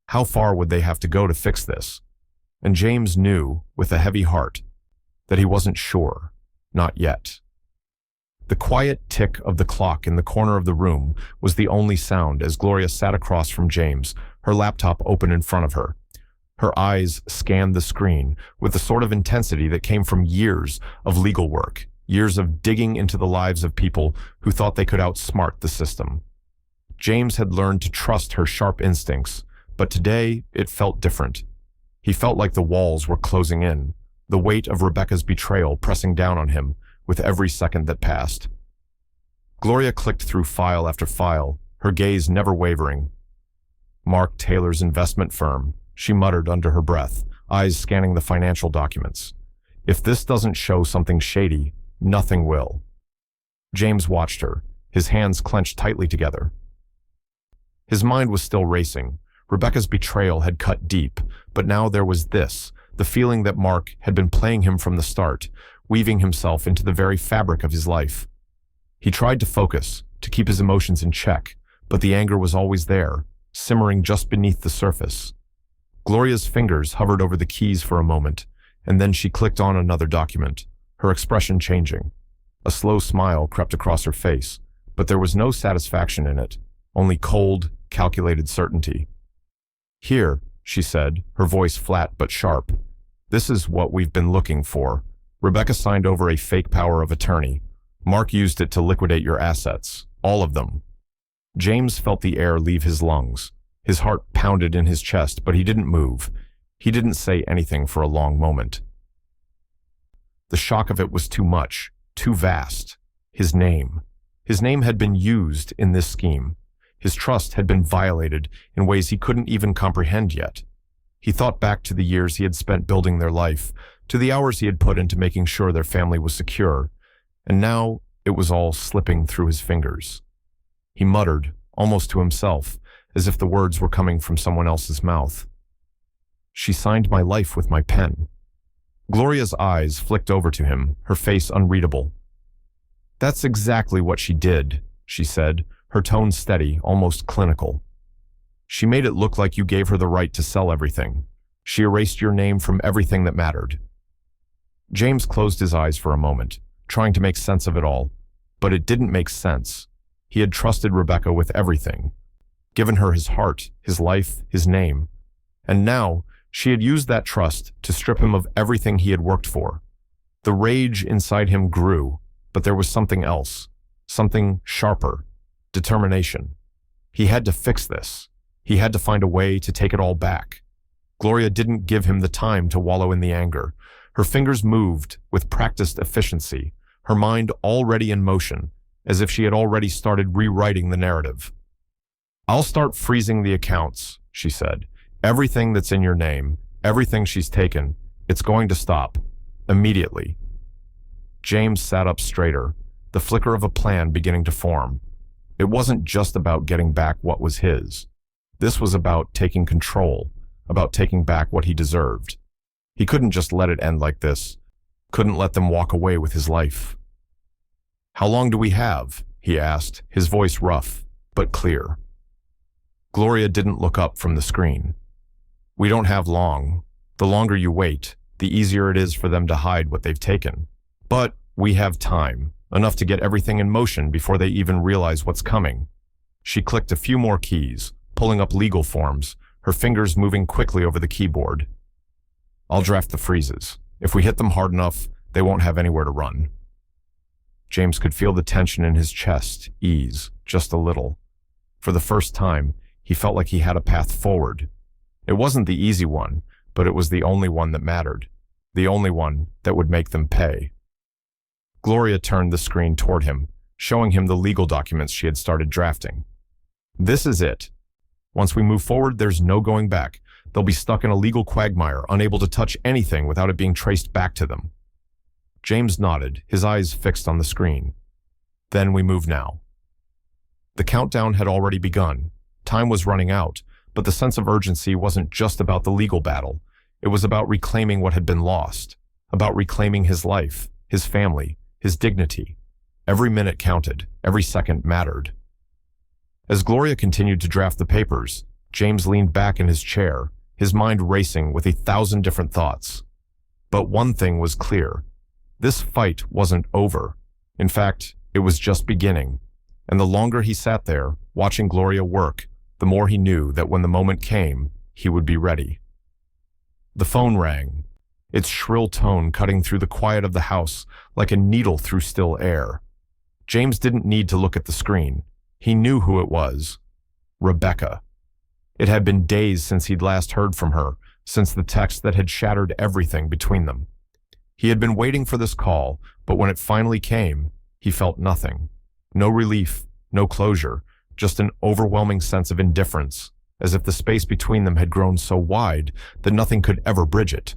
How far would they have to go to fix this? And James knew, with a heavy heart, that he wasn't sure. Not yet. The quiet tick of the clock in the corner of the room was the only sound as Gloria sat across from James, her laptop open in front of her. Her eyes scanned the screen with the sort of intensity that came from years of legal work, years of digging into the lives of people who thought they could outsmart the system. James had learned to trust her sharp instincts, but today it felt different. He felt like the walls were closing in, the weight of Rebecca's betrayal pressing down on him with every second that passed. Gloria clicked through file after file, her gaze never wavering. "Mark Taylor's investment firm," she muttered under her breath, eyes scanning the financial documents. "If this doesn't show something shady, nothing will." James watched her, his hands clenched tightly together. His mind was still racing, Rebecca's betrayal had cut deep, but now there was this, the feeling that Mark had been playing him from the start, weaving himself into the very fabric of his life. He tried to focus, to keep his emotions in check, but the anger was always there, simmering just beneath the surface. Gloria's fingers hovered over the keys for a moment, and then she clicked on another document, her expression changing. A slow smile crept across her face, but there was no satisfaction in it, only cold, calculated certainty. "Here," she said, her voice flat but sharp. "This is what we've been looking for. Rebecca signed over a fake power of attorney. Mark used it to liquidate your assets, all of them." James felt the air leave his lungs. His heart pounded in his chest, but he didn't move. He didn't say anything for a long moment. The shock of it was too much, too vast. His name. His name had been used in this scheme. His trust had been violated in ways he couldn't even comprehend yet. He thought back to the years he had spent building their life, to the hours he had put into making sure their family was secure, and now it was all slipping through his fingers. He muttered, almost to himself, as if the words were coming from someone else's mouth. "She signed my life with my pen." Gloria's eyes flicked over to him, her face unreadable. "That's exactly what she did," she said, her tone steady, almost clinical. "She made it look like you gave her the right to sell everything. She erased your name from everything that mattered." James closed his eyes for a moment, trying to make sense of it all, but it didn't make sense. He had trusted Rebecca with everything, given her his heart, his life, his name, and now she had used that trust to strip him of everything he had worked for. The rage inside him grew, but there was something else, something sharper, determination. He had to fix this. He had to find a way to take it all back. Gloria didn't give him the time to wallow in the anger. Her fingers moved with practiced efficiency, her mind already in motion, as if she had already started rewriting the narrative. "I'll start freezing the accounts," she said. "Everything that's in your name, everything she's taken, it's going to stop. Immediately." James sat up straighter, the flicker of a plan beginning to form. It wasn't just about getting back what was his. This was about taking control, about taking back what he deserved. He couldn't just let it end like this, couldn't let them walk away with his life. "How long do we have?" he asked, his voice rough, but clear. Gloria didn't look up from the screen. "We don't have long. The longer you wait, the easier it is for them to hide what they've taken. But we have time, enough to get everything in motion before they even realize what's coming." She clicked a few more keys, pulling up legal forms, her fingers moving quickly over the keyboard. "I'll draft the freezes. If we hit them hard enough, they won't have anywhere to run." James could feel the tension in his chest ease, just a little. For the first time, he felt like he had a path forward. It wasn't the easy one, but it was the only one that mattered, the only one that would make them pay. Gloria turned the screen toward him, showing him the legal documents she had started drafting. "This is it. Once we move forward, there's no going back. They'll be stuck in a legal quagmire, unable to touch anything without it being traced back to them." James nodded, his eyes fixed on the screen. "Then we move now." The countdown had already begun. Time was running out, but the sense of urgency wasn't just about the legal battle. It was about reclaiming what had been lost, about reclaiming his life, his family, his dignity. Every minute counted, every second mattered. As Gloria continued to draft the papers, James leaned back in his chair, his mind racing with 1,000 different thoughts. But one thing was clear. This fight wasn't over. In fact, it was just beginning. And the longer he sat there, watching Gloria work, the more he knew that when the moment came, he would be ready. The phone rang, its shrill tone cutting through the quiet of the house like a needle through still air. James didn't need to look at the screen. He knew who it was. Rebecca. It had been days since he'd last heard from her, since the text that had shattered everything between them. He had been waiting for this call, but when it finally came, he felt nothing. No relief, no closure, just an overwhelming sense of indifference, as if the space between them had grown so wide that nothing could ever bridge it.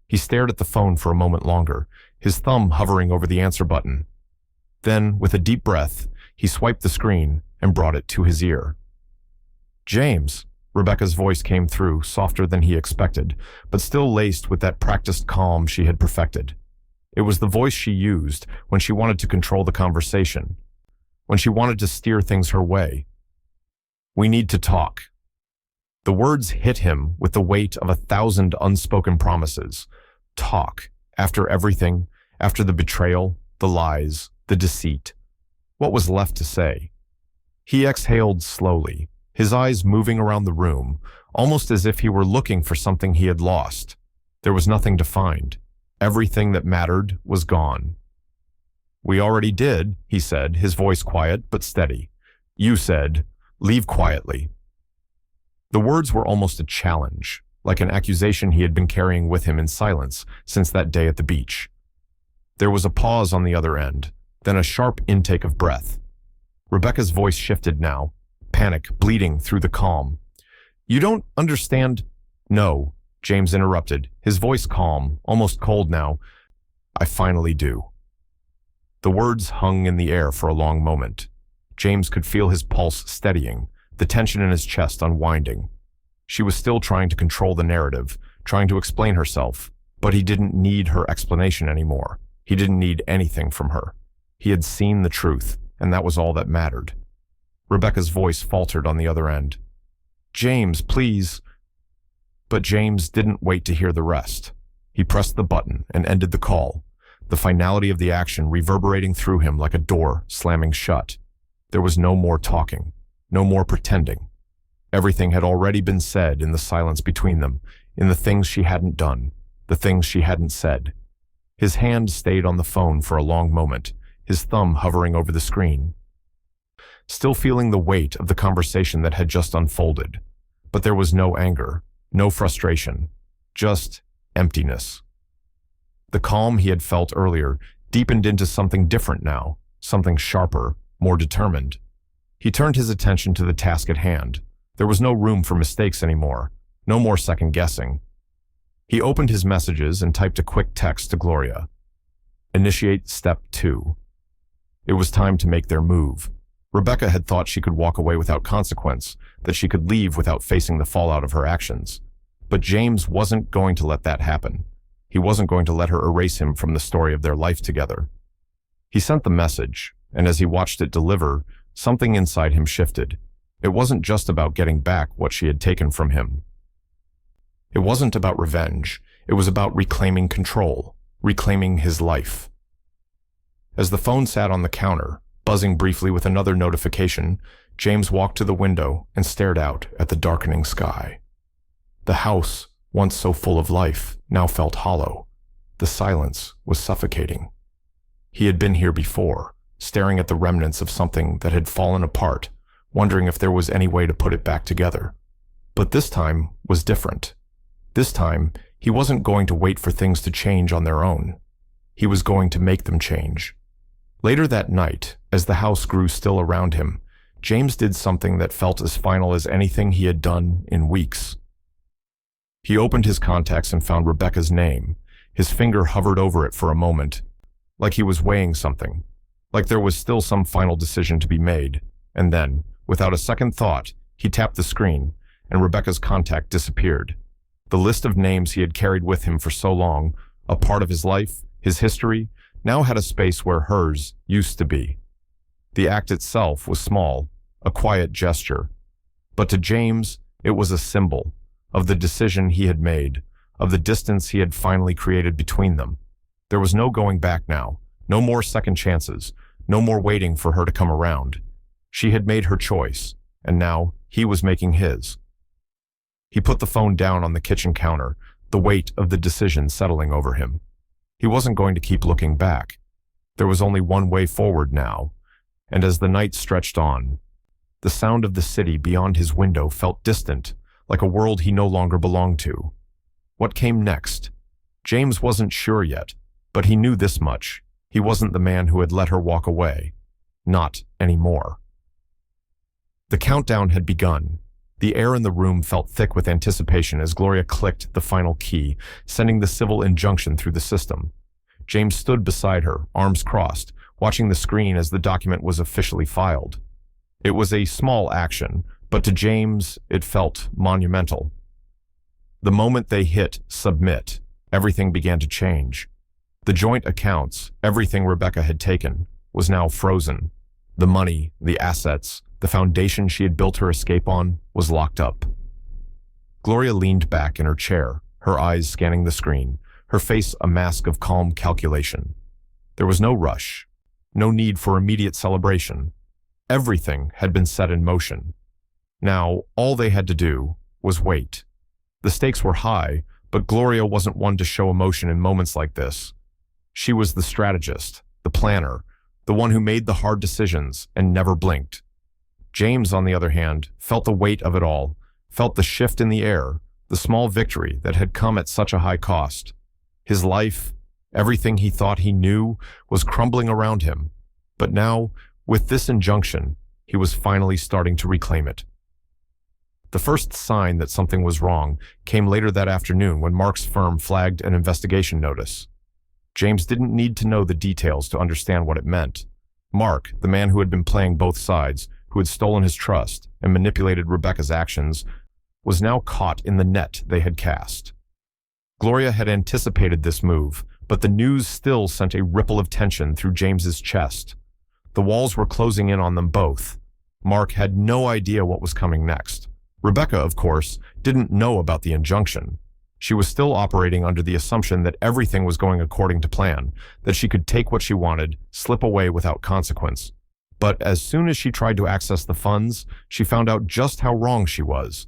He stared at the phone for a moment longer, his thumb hovering over the answer button. Then, with a deep breath, he swiped the screen and brought it to his ear. "James," Rebecca's voice came through, softer than he expected, but still laced with that practiced calm she had perfected. It was the voice she used when she wanted to control the conversation, when she wanted to steer things her way. "We need to talk." The words hit him with the weight of 1,000 unspoken promises. Talk. After everything, after the betrayal, the lies, the deceit. What was left to say? He exhaled slowly, his eyes moving around the room, almost as if he were looking for something he had lost. There was nothing to find. Everything that mattered was gone. "We already did," he said, his voice quiet but steady. "You said, 'Leave quietly.'" The words were almost a challenge, like an accusation he had been carrying with him in silence since that day at the beach. There was a pause on the other end, then a sharp intake of breath. Rebecca's voice shifted now, panic bleeding through the calm. "You don't understand—" "No," James interrupted, his voice calm, almost cold now. "I finally do." The words hung in the air for a long moment. James could feel his pulse steadying, the tension in his chest unwinding. She was still trying to control the narrative, trying to explain herself, but he didn't need her explanation anymore. He didn't need anything from her. He had seen the truth, and that was all that mattered. Rebecca's voice faltered on the other end. "James, please." But James didn't wait to hear the rest. He pressed the button and ended the call, the finality of the action reverberating through him like a door slamming shut. There was no more talking, no more pretending. Everything had already been said in the silence between them, in the things she hadn't done, the things she hadn't said. His hand stayed on the phone for a long moment, his thumb hovering over the screen, still feeling the weight of the conversation that had just unfolded. But there was no anger, no frustration, just emptiness. The calm he had felt earlier deepened into something different now, something sharper, more determined. He turned his attention to the task at hand. There was no room for mistakes anymore, no more second-guessing. He opened his messages and typed a quick text to Gloria. Initiate step 2. It was time to make their move. Rebecca had thought she could walk away without consequence, that she could leave without facing the fallout of her actions. But James wasn't going to let that happen. He wasn't going to let her erase him from the story of their life together. He sent the message, and as he watched it deliver, something inside him shifted. It wasn't just about getting back what she had taken from him. It wasn't about revenge. It was about reclaiming control, reclaiming his life. As the phone sat on the counter, buzzing briefly with another notification, James walked to the window and stared out at the darkening sky. The house, once so full of life, now felt hollow. The silence was suffocating. He had been here before, staring at the remnants of something that had fallen apart, wondering if there was any way to put it back together. But this time was different. This time, he wasn't going to wait for things to change on their own. He was going to make them change. Later that night, as the house grew still around him, James did something that felt as final as anything he had done in weeks. He opened his contacts and found Rebecca's name. His finger hovered over it for a moment, like he was weighing something, like there was still some final decision to be made. And then, without a second thought, he tapped the screen, and Rebecca's contact disappeared. The list of names he had carried with him for so long, a part of his life, his history, now had a space where hers used to be. The act itself was small, a quiet gesture. But to James, it was a symbol of the decision he had made, of the distance he had finally created between them. There was no going back now, no more second chances, no more waiting for her to come around. She had made her choice, and now he was making his. He put the phone down on the kitchen counter, the weight of the decision settling over him. He wasn't going to keep looking back. There was only one way forward now, and as the night stretched on, the sound of the city beyond his window felt distant, like a world he no longer belonged to. What came next? James wasn't sure yet, but he knew this much. He wasn't the man who had let her walk away. Not anymore. The countdown had begun. The air in the room felt thick with anticipation as Gloria clicked the final key, sending the civil injunction through the system. James stood beside her, arms crossed, watching the screen as the document was officially filed. It was a small action, But to James, it felt monumental. The moment they hit submit, everything began to change. The joint accounts, everything Rebecca had taken, was now frozen. The money, the assets, the foundation she had built her escape on was locked up. Gloria leaned back in her chair, her eyes scanning the screen, her face a mask of calm calculation. There was no rush, no need for immediate celebration. Everything had been set in motion. Now, all they had to do was wait. The stakes were high, but Gloria wasn't one to show emotion in moments like this. She was the strategist, the planner, the one who made the hard decisions and never blinked. James, on the other hand, felt the weight of it all, felt the shift in the air, the small victory that had come at such a high cost. His life, everything he thought he knew, was crumbling around him. But now, with this injunction, he was finally starting to reclaim it. The first sign that something was wrong came later that afternoon when Mark's firm flagged an investigation notice. James didn't need to know the details to understand what it meant. Mark, the man who had been playing both sides, who had stolen his trust and manipulated Rebecca's actions, was now caught in the net they had cast. Gloria had anticipated this move, but the news still sent a ripple of tension through James's chest. The walls were closing in on them both. Mark had no idea what was coming next. Rebecca, of course, didn't know about the injunction. She was still operating under the assumption that everything was going according to plan, that she could take what she wanted, slip away without consequence. But as soon as she tried to access the funds, she found out just how wrong she was.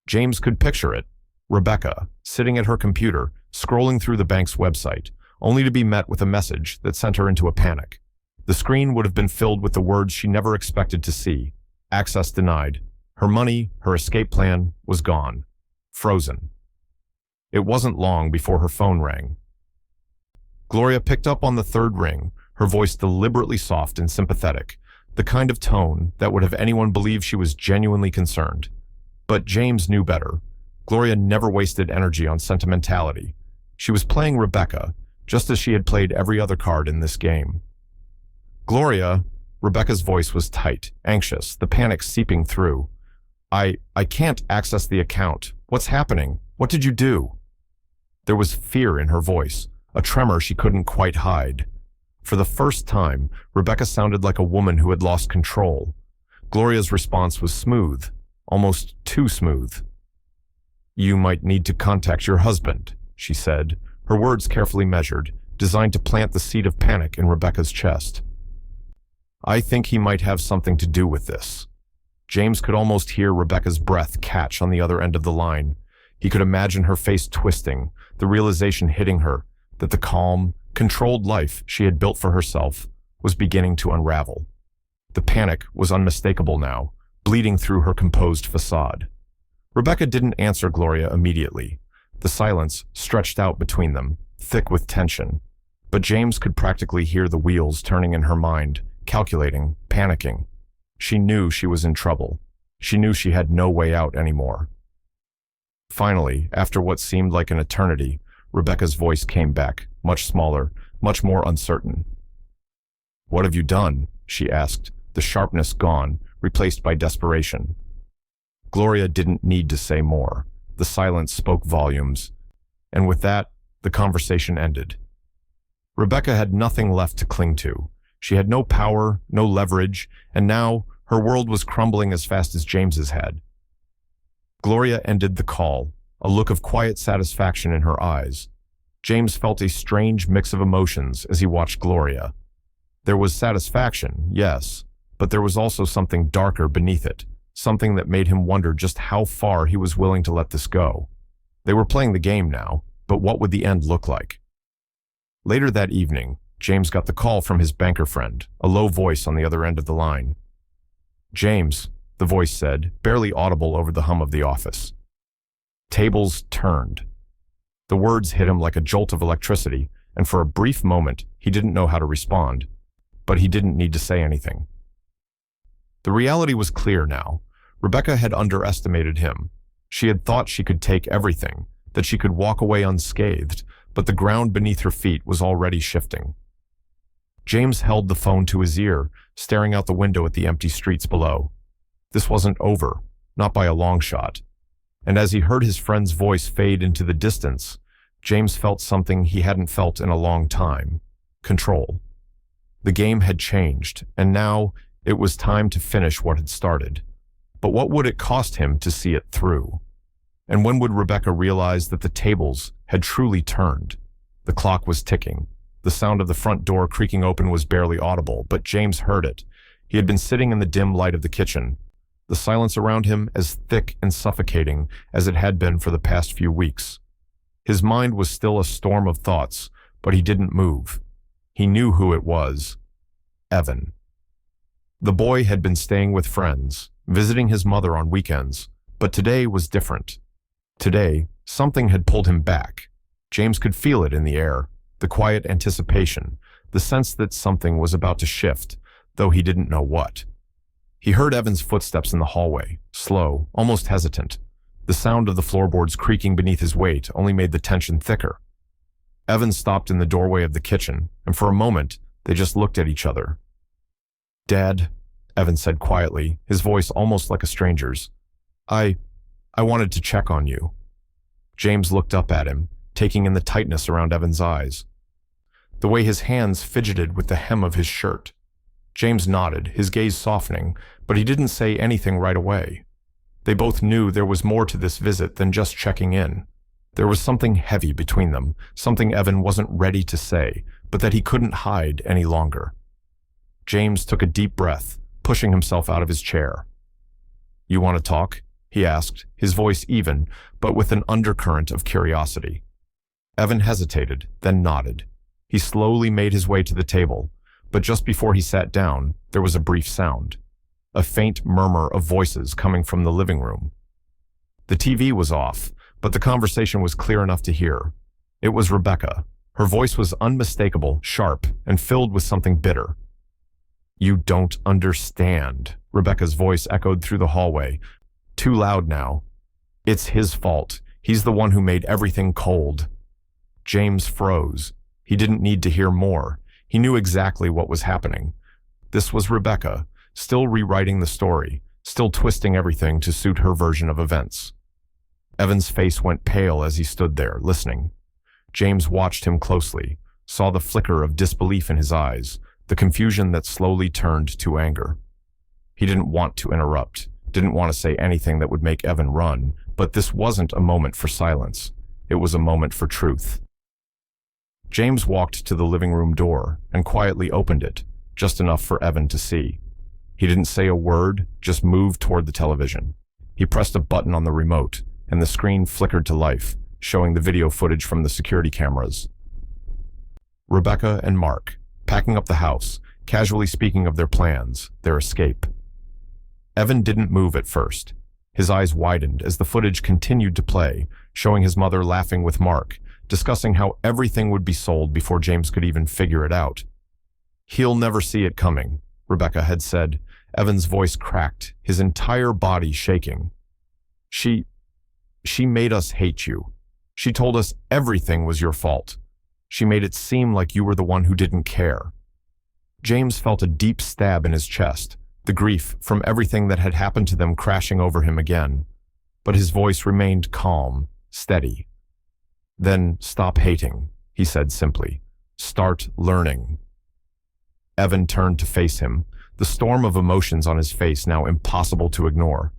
James could picture it. Rebecca, sitting at her computer, scrolling through the bank's website, only to be met with a message that sent her into a panic. The screen would have been filled with the words she never expected to see. Access denied. Her money, her escape plan, was gone. Frozen. It wasn't long before her phone rang. Gloria picked up on the third ring, her voice deliberately soft and sympathetic, the kind of tone that would have anyone believe she was genuinely concerned. But James knew better. Gloria never wasted energy on sentimentality. She was playing Rebecca, just as she had played every other card in this game. Gloria, Rebecca's voice was tight, anxious, the panic seeping through. I can't access the account. What's happening? What did you do? There was fear in her voice, a tremor she couldn't quite hide. For the first time, Rebecca sounded like a woman who had lost control. Gloria's response was smooth, almost too smooth. You might need to contact your husband, she said, her words carefully measured, designed to plant the seed of panic in Rebecca's chest. I think he might have something to do with this. James could almost hear Rebecca's breath catch on the other end of the line. He could imagine her face twisting, the realization hitting her that the calm, controlled life she had built for herself was beginning to unravel. The panic was unmistakable now, bleeding through her composed facade. Rebecca didn't answer Gloria immediately. The silence stretched out between them, thick with tension. But James could practically hear the wheels turning in her mind, calculating, panicking. She knew she was in trouble. She knew she had no way out anymore. Finally, after what seemed like an eternity, Rebecca's voice came back, much smaller, much more uncertain. What have you done? She asked, the sharpness gone, replaced by desperation. Gloria didn't need to say more. The silence spoke volumes. And with that, the conversation ended. Rebecca had nothing left to cling to. She had no power, no leverage, and now her world was crumbling as fast as James's had. Gloria ended the call, a look of quiet satisfaction in her eyes. James felt a strange mix of emotions as he watched Gloria. There was satisfaction, yes, but there was also something darker beneath it, something that made him wonder just how far he was willing to let this go. They were playing the game now, but what would the end look like? Later that evening, James got the call from his banker friend, a low voice on the other end of the line. James, the voice said, barely audible over the hum of the office. Tables turned. The words hit him like a jolt of electricity, and for a brief moment, he didn't know how to respond. But he didn't need to say anything. The reality was clear now. Rebecca had underestimated him. She had thought she could take everything, that she could walk away unscathed, but the ground beneath her feet was already shifting. James held the phone to his ear, staring out the window at the empty streets below. This wasn't over. not by a long shot. And as he heard his friend's voice fade into the distance, James felt something he hadn't felt in a long time: control. The game had changed, and now it was time to finish what had started. But what would it cost him to see it through? And when would Rebecca realize that the tables had truly turned? The clock was ticking. The sound of the front door creaking open was barely audible, but James heard it. He had been sitting in the dim light of the kitchen, the silence around him as thick and suffocating as it had been for the past few weeks. His mind was still a storm of thoughts, but he didn't move. He knew who it was: Evan. The boy had been staying with friends, visiting his mother on weekends, but today was different. Today, something had pulled him back. James could feel it in the air, the quiet anticipation, the sense that something was about to shift, though he didn't know what. He heard Evan's footsteps in the hallway, slow, almost hesitant. The sound of the floorboards creaking beneath his weight only made the tension thicker. Evan stopped in the doorway of the kitchen, and for a moment, they just looked at each other. "Dad," Evan said quietly, his voice almost like a stranger's. I wanted to check on you." James looked up at him, taking in the tightness around Evan's eyes, the way his hands fidgeted with the hem of his shirt. James nodded, his gaze softening, but he didn't say anything right away. They both knew there was more to this visit than just checking in. There was something heavy between them, something Evan wasn't ready to say, but that he couldn't hide any longer. James took a deep breath, pushing himself out of his chair. "You want to talk?" he asked, his voice even, but with an undercurrent of curiosity. Evan hesitated, then nodded. He slowly made his way to the table, but just before he sat down, there was a brief sound. A faint murmur of voices coming from the living room. The TV was off, but the conversation was clear enough to hear. It was Rebecca. Her voice was unmistakable, sharp, and filled with something bitter. "You don't understand," Rebecca's voice echoed through the hallway, too loud now. "It's his fault. He's the one who made everything cold." James froze. He didn't need to hear more. He knew exactly what was happening. This was Rebecca, still rewriting the story, still twisting everything to suit her version of events. Evan's face went pale as he stood there, listening. James watched him closely, saw the flicker of disbelief in his eyes, the confusion that slowly turned to anger. He didn't want to interrupt, didn't want to say anything that would make Evan run, but this wasn't a moment for silence. It was a moment for truth. James walked to the living room door and quietly opened it, just enough for Evan to see. He didn't say a word, just moved toward the television. He pressed a button on the remote, and the screen flickered to life, showing the video footage from the security cameras. Rebecca and Mark, packing up the house, casually speaking of their plans, their escape. Evan didn't move at first. His eyes widened as the footage continued to play, showing his mother laughing with Mark, discussing how everything would be sold before James could even figure it out. "He'll never see it coming," Rebecca had said. Evan's voice cracked, his entire body shaking. She made us hate you. She told us everything was your fault. She made it seem like you were the one who didn't care." James felt a deep stab in his chest, the grief from everything that had happened to them crashing over him again. But his voice remained calm, steady. "Then stop hating," he said simply. "Start learning." Evan turned to face him, the storm of emotions on his face now impossible to ignore.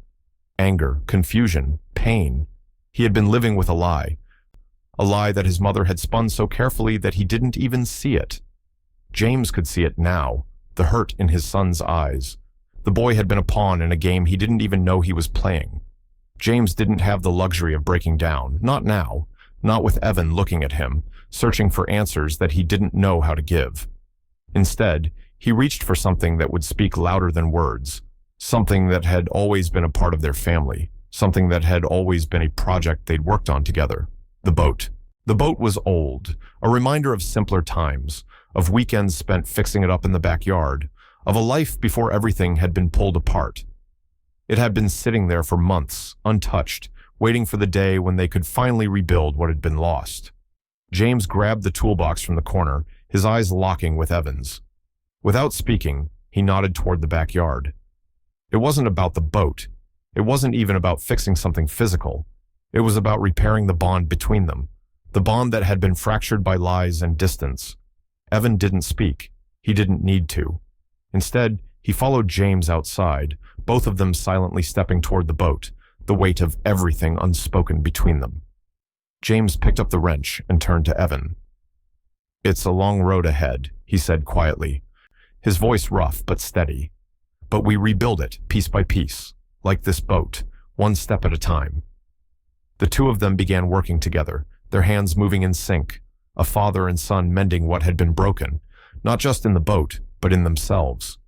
Anger, confusion, pain. He had been living with a lie that his mother had spun so carefully that he didn't even see it. James could see it now, the hurt in his son's eyes. The boy had been a pawn in a game he didn't even know he was playing. James didn't have the luxury of breaking down, not now, not with Evan looking at him, searching for answers that he didn't know how to give. Instead, he reached for something that would speak louder than words, something that had always been a part of their family, something that had always been a project they'd worked on together: the boat. The boat was old, a reminder of simpler times, of weekends spent fixing it up in the backyard, of a life before everything had been pulled apart. It had been sitting there for months, untouched, waiting for the day when they could finally rebuild what had been lost. James grabbed the toolbox from the corner, his eyes locking with Evan's. Without speaking, he nodded toward the backyard. It wasn't about the boat. It wasn't even about fixing something physical. It was about repairing the bond between them, the bond that had been fractured by lies and distance. Evan didn't speak. He didn't need to. Instead, he followed James outside, both of them silently stepping toward the boat, the weight of everything unspoken between them. James picked up the wrench and turned to Evan. "It's a long road ahead," he said quietly, his voice rough but steady. "But we rebuild it piece by piece, like this boat, one step at a time." The two of them began working together, their hands moving in sync, a father and son mending what had been broken, not just in the boat, but in themselves.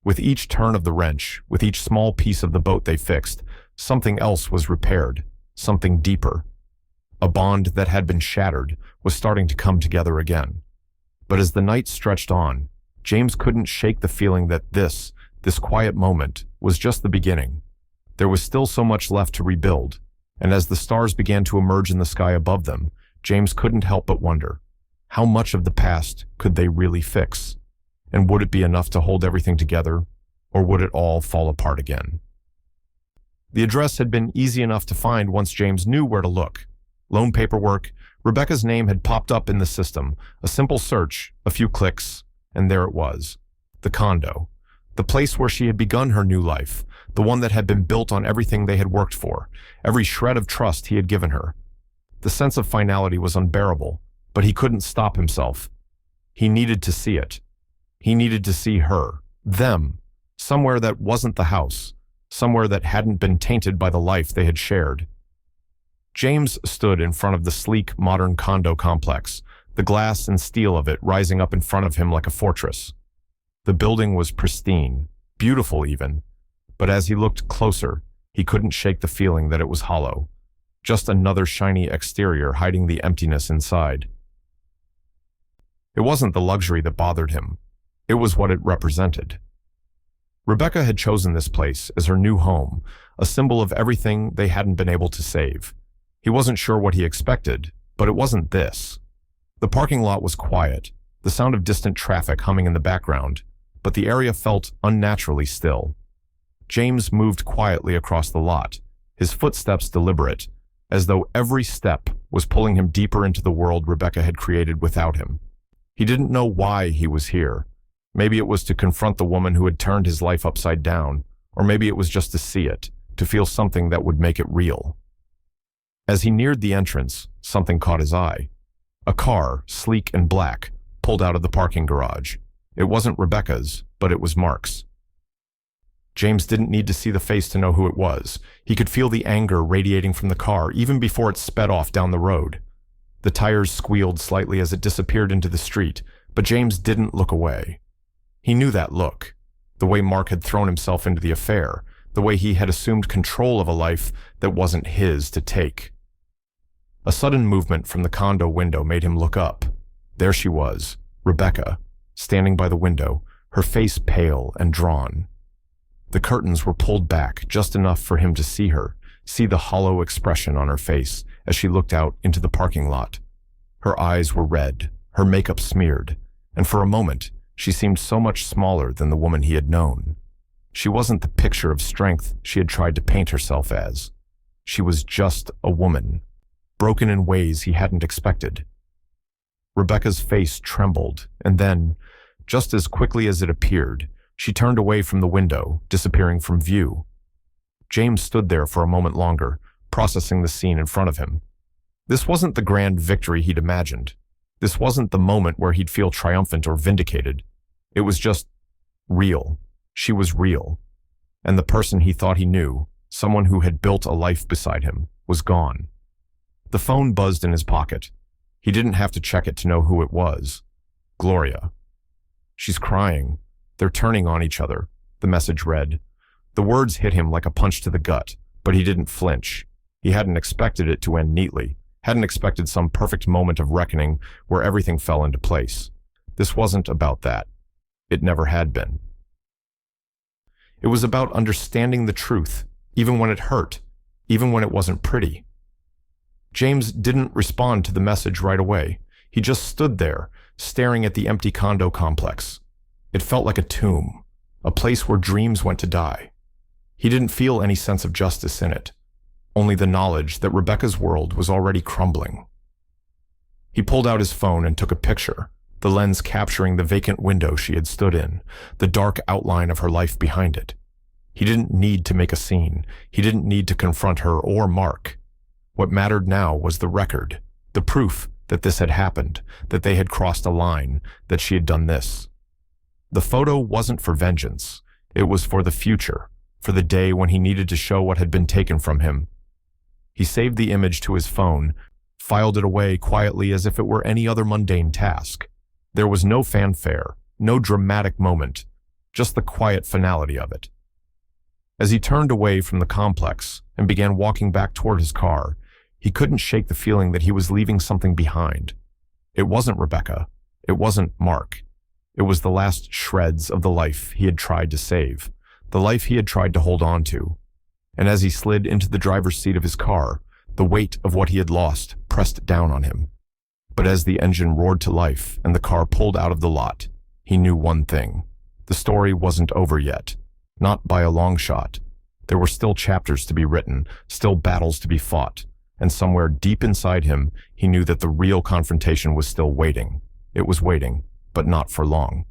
With each turn of the wrench, with each small piece of the boat they fixed, something else was repaired, something deeper. A bond that had been shattered was starting to come together again. But as the night stretched on, James couldn't shake the feeling that this quiet moment, was just the beginning. There was still so much left to rebuild, and as the stars began to emerge in the sky above them, James couldn't help but wonder, how much of the past could they really fix? And would it be enough to hold everything together, or would it all fall apart again? The address had been easy enough to find once James knew where to look. Loan paperwork, Rebecca's name had popped up in the system, a simple search, a few clicks, and there it was. The condo. The place where she had begun her new life, the one that had been built on everything they had worked for, every shred of trust he had given her. The sense of finality was unbearable, but he couldn't stop himself. He needed to see it. He needed to see her, them, somewhere that wasn't the house, somewhere that hadn't been tainted by the life they had shared. James stood in front of the sleek, modern condo complex, the glass and steel of it rising up in front of him like a fortress. The building was pristine, beautiful even, but as he looked closer, he couldn't shake the feeling that it was hollow, just another shiny exterior hiding the emptiness inside. It wasn't the luxury that bothered him. It was what it represented. Rebecca had chosen this place as her new home, a symbol of everything they hadn't been able to save. He wasn't sure what he expected, but it wasn't this. The parking lot was quiet, the sound of distant traffic humming in the background, but the area felt unnaturally still. James moved quietly across the lot, his footsteps deliberate, as though every step was pulling him deeper into the world Rebecca had created without him. He didn't know why he was here. Maybe it was to confront the woman who had turned his life upside down, or maybe it was just to see it, to feel something that would make it real. As he neared the entrance, something caught his eye. A car, sleek and black, pulled out of the parking garage. It wasn't Rebecca's, but it was Mark's. James didn't need to see the face to know who it was. He could feel the anger radiating from the car even before it sped off down the road. The tires squealed slightly as it disappeared into the street, but James didn't look away. He knew that look, the way Mark had thrown himself into the affair, the way he had assumed control of a life that wasn't his to take. A sudden movement from the condo window made him look up. There she was, Rebecca, standing by the window, her face pale and drawn. The curtains were pulled back just enough for him to see her, see the hollow expression on her face as she looked out into the parking lot. Her eyes were red, her makeup smeared, and for a moment, she seemed so much smaller than the woman he had known. She wasn't the picture of strength she had tried to paint herself as. She was just a woman, broken in ways he hadn't expected. Rebecca's face trembled, and then, just as quickly as it appeared, she turned away from the window, disappearing from view. James stood there for a moment longer, processing the scene in front of him. This wasn't the grand victory he'd imagined. This wasn't the moment where he'd feel triumphant or vindicated. It was just real. She was real. And the person he thought he knew, someone who had built a life beside him, was gone. The phone buzzed in his pocket. He didn't have to check it to know who it was. Gloria. "She's crying. They're turning on each other," the message read. The words hit him like a punch to the gut, but he didn't flinch. He hadn't expected it to end neatly, hadn't expected some perfect moment of reckoning where everything fell into place. This wasn't about that. It never had been. It was about understanding the truth, even when it hurt, even when it wasn't pretty. James didn't respond to the message right away. He just stood there, staring at the empty condo complex. It felt like a tomb, a place where dreams went to die. He didn't feel any sense of justice in it, only the knowledge that Rebecca's world was already crumbling. He pulled out his phone and took a picture, the lens capturing the vacant window she had stood in, the dark outline of her life behind it. He didn't need to make a scene. He didn't need to confront her or Mark. What mattered now was the record, the proof that this had happened, that they had crossed a line, that she had done this. The photo wasn't for vengeance. It was for the future, for the day when he needed to show what had been taken from him. He saved the image to his phone, filed it away quietly as if it were any other mundane task. There was no fanfare, no dramatic moment, just the quiet finality of it. As he turned away from the complex and began walking back toward his car, he couldn't shake the feeling that he was leaving something behind. It wasn't Rebecca. It wasn't Mark. It was the last shreds of the life he had tried to save, the life he had tried to hold on to. And as he slid into the driver's seat of his car, the weight of what he had lost pressed down on him. But as the engine roared to life and the car pulled out of the lot, he knew one thing. The story wasn't over yet. Not by a long shot. There were still chapters to be written, still battles to be fought, and somewhere deep inside him, he knew that the real confrontation was still waiting. It was waiting, but not for long.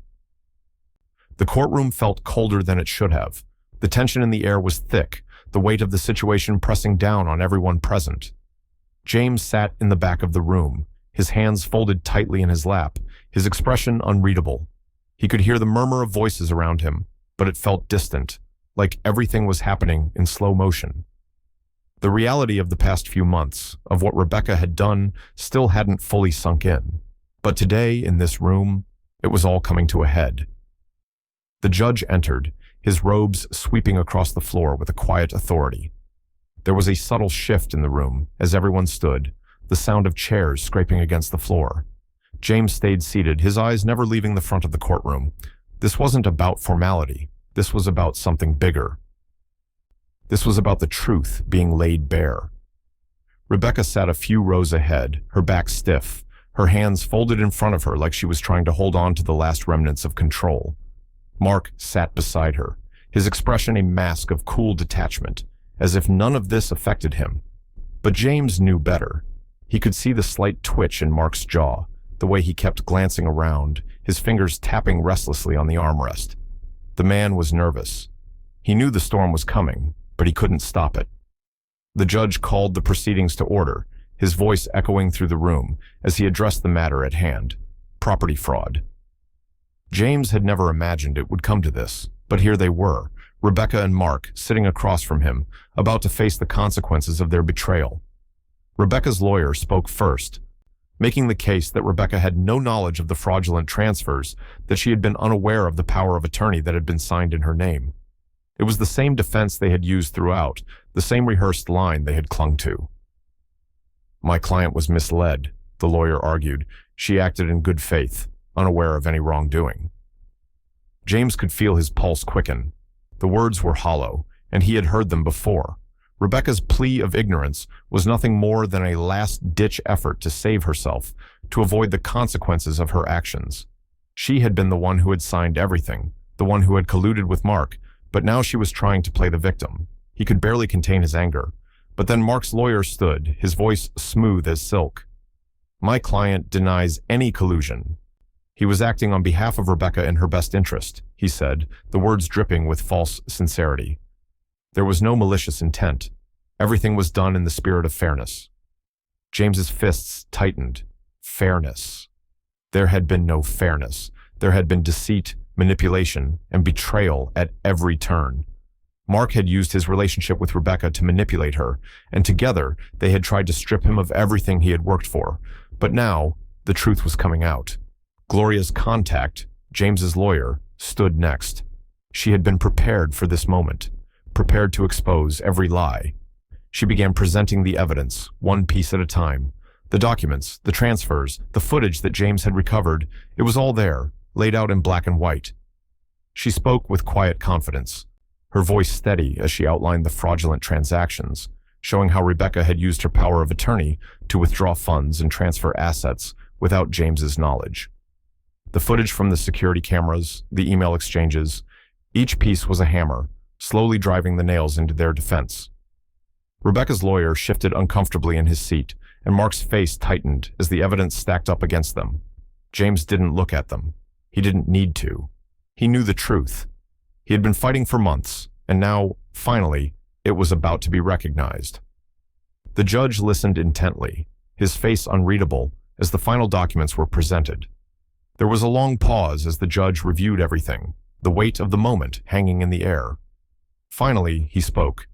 The courtroom felt colder than it should have. The tension in the air was thick, the weight of the situation pressing down on everyone present. James sat in the back of the room, his hands folded tightly in his lap, his expression unreadable. He could hear the murmur of voices around him, but it felt distant, like everything was happening in slow motion. The reality of the past few months, of what Rebecca had done, still hadn't fully sunk in. But today, in this room, it was all coming to a head. The judge entered, his robes sweeping across the floor with a quiet authority. There was a subtle shift in the room as everyone stood, the sound of chairs scraping against the floor. James stayed seated, his eyes never leaving the front of the courtroom. This wasn't about formality. This was about something bigger. This was about the truth being laid bare. Rebecca sat a few rows ahead, her back stiff, her hands folded in front of her like she was trying to hold on to the last remnants of control. Mark sat beside her, his expression a mask of cool detachment, as if none of this affected him. But James knew better. He could see the slight twitch in Mark's jaw, the way he kept glancing around, his fingers tapping restlessly on the armrest. The man was nervous. He knew the storm was coming, but he couldn't stop it. The judge called the proceedings to order, his voice echoing through the room as he addressed the matter at hand: property fraud. James had never imagined it would come to this, but here they were, Rebecca and Mark sitting across from him, about to face the consequences of their betrayal. Rebecca's lawyer spoke first, making the case that Rebecca had no knowledge of the fraudulent transfers, that she had been unaware of the power of attorney that had been signed in her name. It was the same defense they had used throughout, the same rehearsed line they had clung to. My client was misled, the lawyer argued. She acted in good faith, unaware of any wrongdoing. James could feel his pulse quicken. The words were hollow, and he had heard them before. Rebecca's plea of ignorance was nothing more than a last-ditch effort to save herself, to avoid the consequences of her actions. She had been the one who had signed everything, the one who had colluded with Mark, but now she was trying to play the victim. He could barely contain his anger. But then Mark's lawyer stood, his voice smooth as silk. My client denies any collusion. He was acting on behalf of Rebecca in her best interest, he said, the words dripping with false sincerity. There was no malicious intent. Everything was done in the spirit of fairness. James's fists tightened. Fairness. There had been no fairness. There had been deceit, manipulation, and betrayal at every turn. Mark had used his relationship with Rebecca to manipulate her, and together they had tried to strip him of everything he had worked for. But now, the truth was coming out. Gloria's contact, James's lawyer, stood next. She had been prepared for this moment, prepared to expose every lie. She began presenting the evidence, one piece at a time. The documents, the transfers, the footage that James had recovered, it was all there, laid out in black and white. She spoke with quiet confidence, her voice steady as she outlined the fraudulent transactions, showing how Rebecca had used her power of attorney to withdraw funds and transfer assets without James's knowledge. The footage from the security cameras, the email exchanges, each piece was a hammer, slowly driving the nails into their defense. Rebecca's lawyer shifted uncomfortably in his seat, and Mark's face tightened as the evidence stacked up against them. James didn't look at them. He didn't need to. He knew the truth. He had been fighting for months, and now, finally, it was about to be recognized. The judge listened intently, his face unreadable, as the final documents were presented. There was a long pause as the judge reviewed everything, the weight of the moment hanging in the air. Finally, he spoke.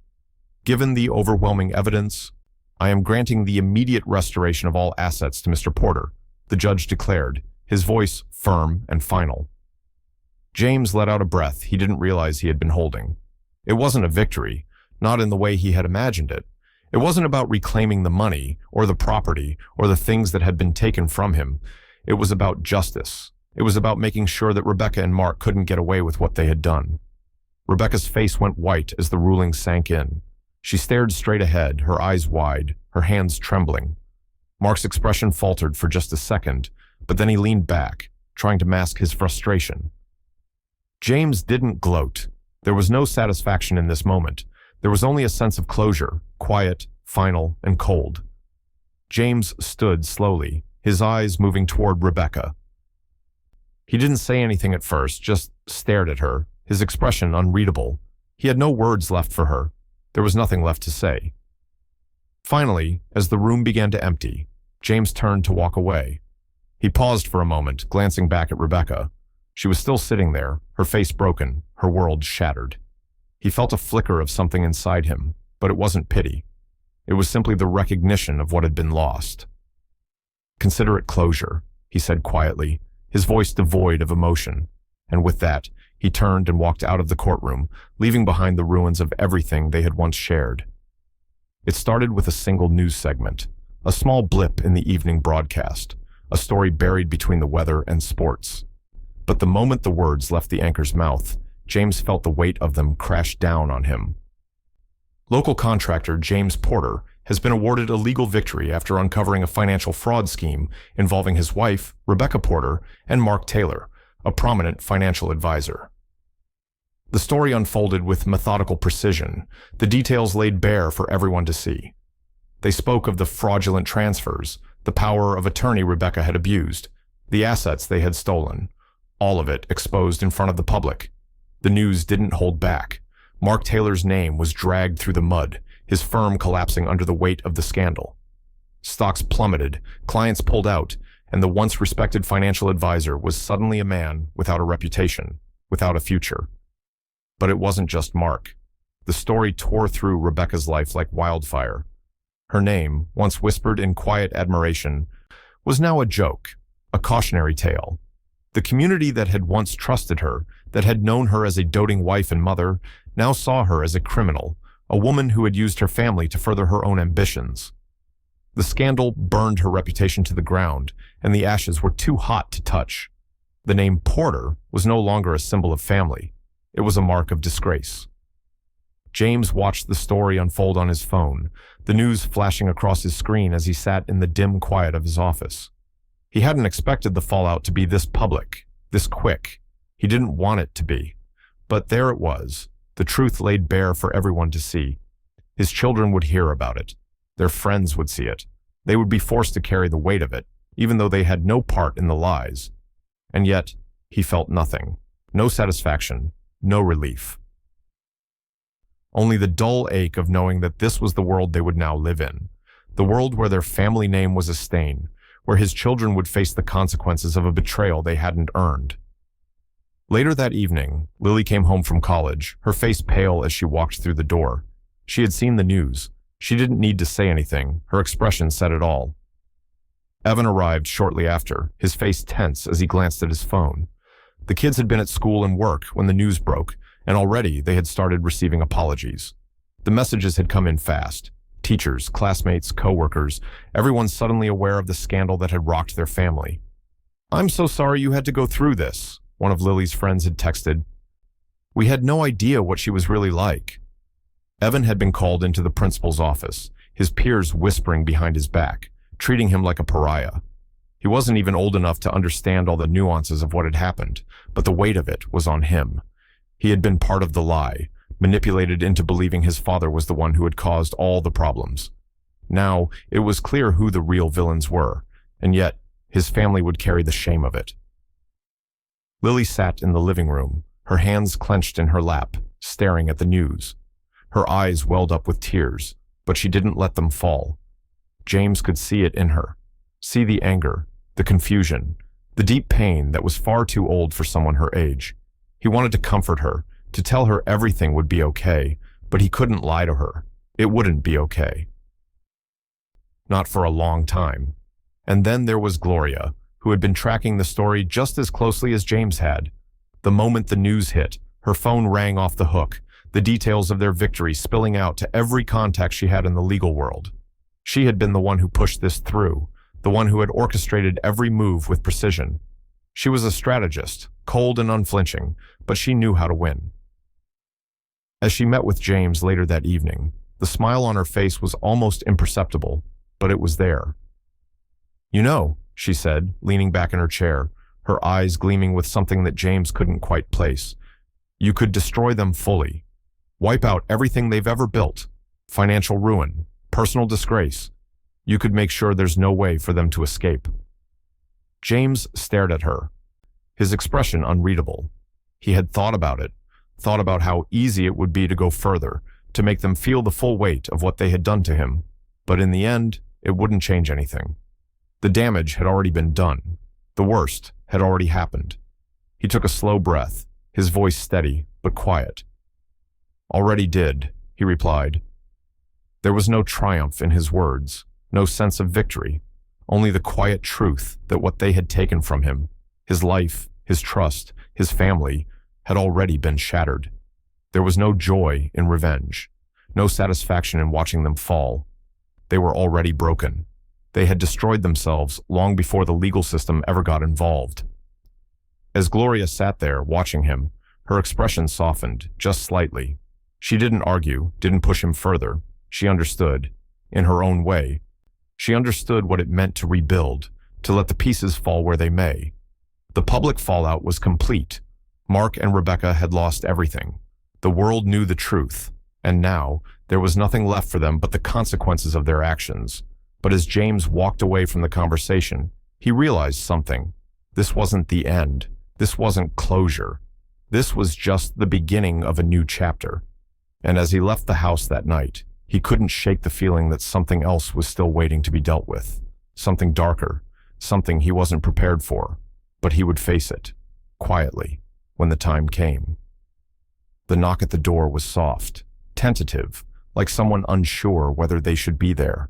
"Given the overwhelming evidence, I am granting the immediate restoration of all assets to Mr. Porter," the judge declared, his voice firm and final. James let out a breath he didn't realize he had been holding. It wasn't a victory, not in the way he had imagined it. It wasn't about reclaiming the money, or the property, or the things that had been taken from him. It was about justice. It was about making sure that Rebecca and Mark couldn't get away with what they had done. Rebecca's face went white as the ruling sank in. She stared straight ahead, her eyes wide, her hands trembling. Mark's expression faltered for just a second, but then he leaned back, trying to mask his frustration. James didn't gloat. There was no satisfaction in this moment. There was only a sense of closure, quiet, final, and cold. James stood slowly, his eyes moving toward Rebecca. He didn't say anything at first, just stared at her, his expression unreadable. He had no words left for her. There was nothing left to say. Finally, as the room began to empty, James turned to walk away. He paused for a moment, glancing back at Rebecca. She was still sitting there, her face broken, her world shattered. He felt a flicker of something inside him, but it wasn't pity. It was simply the recognition of what had been lost. "Consider it closure," he said quietly, his voice devoid of emotion. And with that, he turned and walked out of the courtroom, leaving behind the ruins of everything they had once shared. It started with a single news segment, a small blip in the evening broadcast, a story buried between the weather and sports. But the moment the words left the anchor's mouth, James felt the weight of them crash down on him. Local contractor James Porter has been awarded a legal victory after uncovering a financial fraud scheme involving his wife, Rebecca Porter, and Mark Taylor, a prominent financial advisor. The story unfolded with methodical precision, the details laid bare for everyone to see. They spoke of the fraudulent transfers, the power of attorney Rebecca had abused, the assets they had stolen, all of it exposed in front of the public. The news didn't hold back. Mark Taylor's name was dragged through the mud, his firm collapsing under the weight of the scandal. Stocks plummeted, clients pulled out, and the once respected financial advisor was suddenly a man without a reputation, without a future. But it wasn't just Mark. The story tore through Rebecca's life like wildfire. Her name, once whispered in quiet admiration, was now a joke, a cautionary tale. The community that had once trusted her, that had known her as a doting wife and mother, now saw her as a criminal, a woman who had used her family to further her own ambitions. The scandal burned her reputation to the ground, and the ashes were too hot to touch. The name Porter was no longer a symbol of family. It was a mark of disgrace. James watched the story unfold on his phone, the news flashing across his screen as he sat in the dim quiet of his office. He hadn't expected the fallout to be this public, this quick. He didn't want it to be. But there it was, the truth laid bare for everyone to see. His children would hear about it. Their friends would see it. They would be forced to carry the weight of it, even though they had no part in the lies. And yet, he felt nothing. No satisfaction, no relief. Only the dull ache of knowing that this was the world they would now live in. The world where their family name was a stain, where his children would face the consequences of a betrayal they hadn't earned. Later that evening, Lily came home from college, her face pale as she walked through the door. She had seen the news. She didn't need to say anything. Her expression said it all. Evan arrived shortly after, his face tense as he glanced at his phone. The kids had been at school and work when the news broke, and already they had started receiving apologies. The messages had come in fast. Teachers, classmates, co-workers, everyone suddenly aware of the scandal that had rocked their family. "I'm so sorry you had to go through this," one of Lily's friends had texted. "We had no idea what she was really like." Evan had been called into the principal's office, his peers whispering behind his back, treating him like a pariah. He wasn't even old enough to understand all the nuances of what had happened, but the weight of it was on him. He had been part of the lie, manipulated into believing his father was the one who had caused all the problems. Now, it was clear who the real villains were, and yet his family would carry the shame of it. Lily sat in the living room, her hands clenched in her lap, staring at the news. Her eyes welled up with tears, but she didn't let them fall. James could see it in her, see the anger, the confusion, the deep pain that was far too old for someone her age. He wanted to comfort her, to tell her everything would be okay, but he couldn't lie to her. It wouldn't be okay. Not for a long time. And then there was Gloria, who had been tracking the story just as closely as James had. The moment the news hit, her phone rang off the hook, the details of their victory spilling out to every contact she had in the legal world. She had been the one who pushed this through, the one who had orchestrated every move with precision. She was a strategist, cold and unflinching, but she knew how to win. As she met with James later that evening, the smile on her face was almost imperceptible, but it was there. "You know," she said, leaning back in her chair, her eyes gleaming with something that James couldn't quite place. "You could destroy them fully. Wipe out everything they've ever built. Financial ruin, personal disgrace. You could make sure there's no way for them to escape." James stared at her, his expression unreadable. He had thought about it, thought about how easy it would be to go further, to make them feel the full weight of what they had done to him. But in the end, it wouldn't change anything. The damage had already been done. The worst had already happened. He took a slow breath, his voice steady but quiet. "Already did," he replied. There was no triumph in his words, no sense of victory, only the quiet truth that what they had taken from him, his life, his trust, his family, had already been shattered. There was no joy in revenge, no satisfaction in watching them fall. They were already broken. They had destroyed themselves long before the legal system ever got involved. As Gloria sat there watching him, her expression softened, just slightly. She didn't argue, didn't push him further. She understood, in her own way. She understood what it meant to rebuild, to let the pieces fall where they may. The public fallout was complete. Mark and Rebecca had lost everything. The world knew the truth, and now there was nothing left for them but the consequences of their actions. But as James walked away from the conversation, he realized something. This wasn't the end. This wasn't closure. This was just the beginning of a new chapter. And as he left the house that night, he couldn't shake the feeling that something else was still waiting to be dealt with. Something darker, something he wasn't prepared for. But he would face it, quietly, when the time came. The knock at the door was soft, tentative, like someone unsure whether they should be there.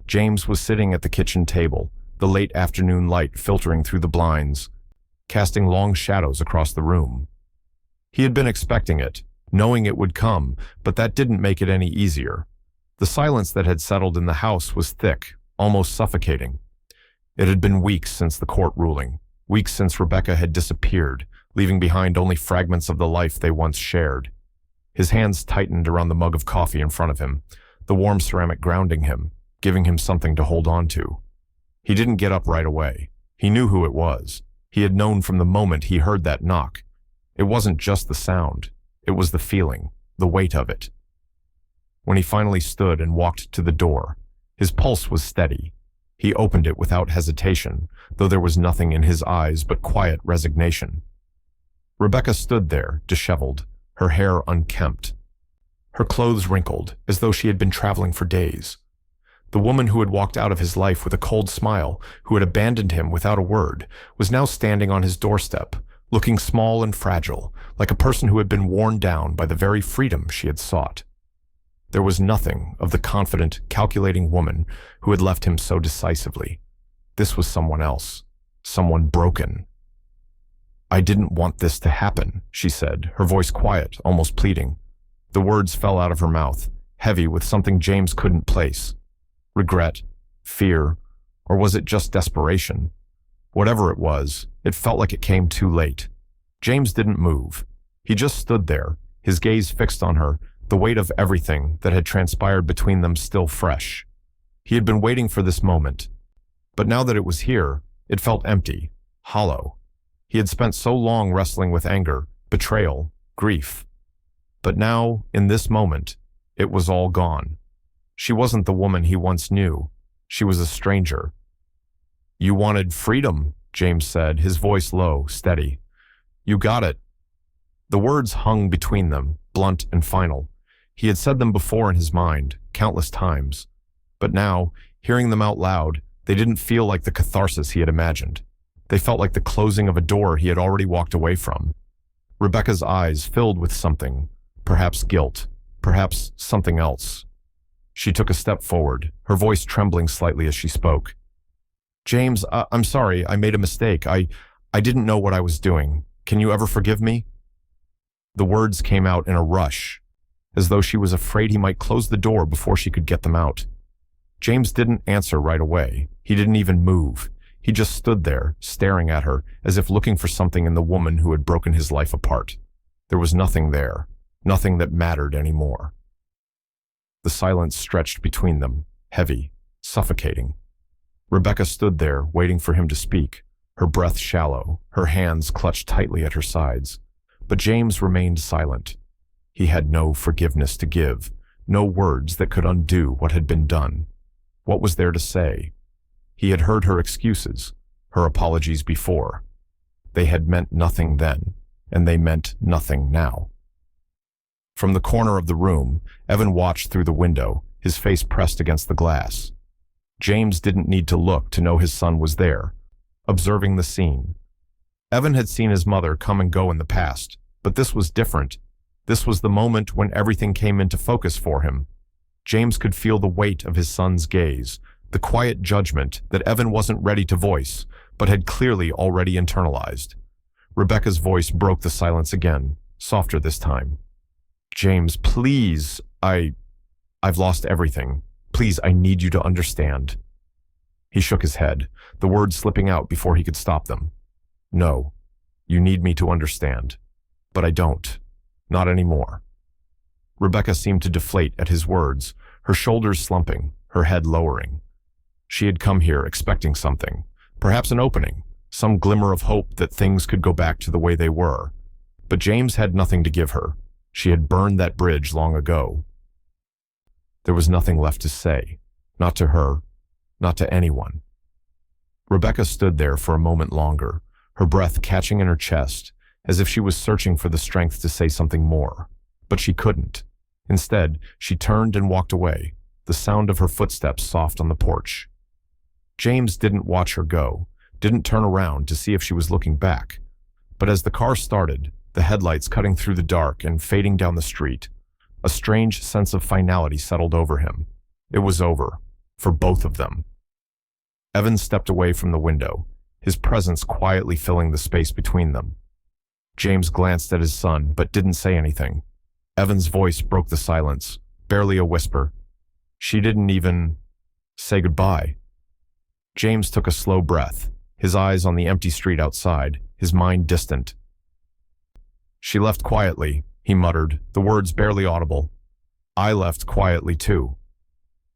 James was sitting at the kitchen table, the late afternoon light filtering through the blinds, casting long shadows across the room. He had been expecting it, knowing it would come, but that didn't make it any easier. The silence that had settled in the house was thick, almost suffocating. It had been weeks since the court ruling, weeks since Rebecca had disappeared, leaving behind only fragments of the life they once shared. His hands tightened around the mug of coffee in front of him, the warm ceramic grounding him, giving him something to hold on to. He didn't get up right away. He knew who it was. He had known from the moment he heard that knock. It wasn't just the sound. It was the feeling, the weight of it. When he finally stood and walked to the door, his pulse was steady. He opened it without hesitation, though there was nothing in his eyes but quiet resignation. Rebecca stood there, disheveled, her hair unkempt, her clothes wrinkled, as though she had been traveling for days. The woman who had walked out of his life with a cold smile, who had abandoned him without a word, was now standing on his doorstep, looking small and fragile, like a person who had been worn down by the very freedom she had sought. There was nothing of the confident, calculating woman who had left him so decisively. This was someone else, someone broken. "I didn't want this to happen," she said, her voice quiet, almost pleading. The words fell out of her mouth, heavy with something James couldn't place. Regret, fear, or was it just desperation? Whatever it was, it felt like it came too late. James didn't move. He just stood there, his gaze fixed on her, the weight of everything that had transpired between them still fresh. He had been waiting for this moment. But now that it was here, it felt empty, hollow. He had spent so long wrestling with anger, betrayal, grief. But now, in this moment, it was all gone. She wasn't the woman he once knew. She was a stranger. "You wanted freedom," James said, his voice low, steady. "You got it." The words hung between them, blunt and final. He had said them before in his mind, countless times. But now, hearing them out loud, they didn't feel like the catharsis he had imagined. They felt like the closing of a door he had already walked away from. Rebecca's eyes filled with something, perhaps guilt, perhaps something else. She took a step forward, her voice trembling slightly as she spoke. "James, I'm sorry, I made a mistake. I didn't know what I was doing. Can you ever forgive me?" The words came out in a rush, as though she was afraid he might close the door before she could get them out. James didn't answer right away. He didn't even move. He just stood there, staring at her, as if looking for something in the woman who had broken his life apart. There was nothing there, nothing that mattered anymore. The silence stretched between them, heavy, suffocating. Rebecca stood there, waiting for him to speak, her breath shallow, her hands clutched tightly at her sides. But James remained silent. He had no forgiveness to give, no words that could undo what had been done. What was there to say? He had heard her excuses, her apologies before. They had meant nothing then, and they meant nothing now. From the corner of the room, Evan watched through the window, his face pressed against the glass. James didn't need to look to know his son was there, observing the scene. Evan had seen his mother come and go in the past, but this was different. This was the moment when everything came into focus for him. James could feel the weight of his son's gaze, the quiet judgment that Evan wasn't ready to voice, but had clearly already internalized. Rebecca's voice broke the silence again, softer this time. "James, please, I've lost everything. Please, I need you to understand." He shook his head, the words slipping out before he could stop them. "No, you need me to understand. But I don't. Not anymore." Rebecca seemed to deflate at his words, her shoulders slumping, her head lowering. She had come here expecting something, perhaps an opening, some glimmer of hope that things could go back to the way they were. But James had nothing to give her. She had burned that bridge long ago. There was nothing left to say, not to her, not to anyone. Rebecca stood there for a moment longer, her breath catching in her chest, as if she was searching for the strength to say something more. But she couldn't. Instead, she turned and walked away, the sound of her footsteps soft on the porch. James didn't watch her go, didn't turn around to see if she was looking back. But as the car started, the headlights cutting through the dark and fading down the street, a strange sense of finality settled over him. It was over, for both of them. Evan stepped away from the window, his presence quietly filling the space between them. James glanced at his son, but didn't say anything. Evan's voice broke the silence, barely a whisper. "She didn't even say goodbye." James took a slow breath, his eyes on the empty street outside, his mind distant. "She left quietly," he muttered, the words barely audible. "I left quietly too."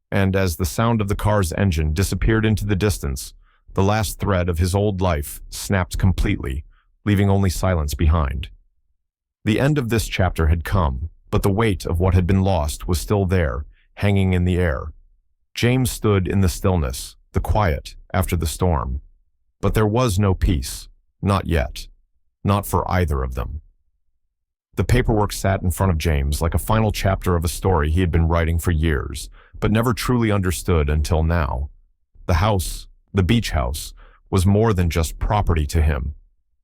And as the sound of the car's engine disappeared into the distance, the last thread of his old life snapped completely, leaving only silence behind. The end of this chapter had come, but the weight of what had been lost was still there, hanging in the air. James stood in the stillness, the quiet, after the storm. But there was no peace, not yet, not for either of them. The paperwork sat in front of James like a final chapter of a story he had been writing for years, but never truly understood until now. The house, the beach house, was more than just property to him.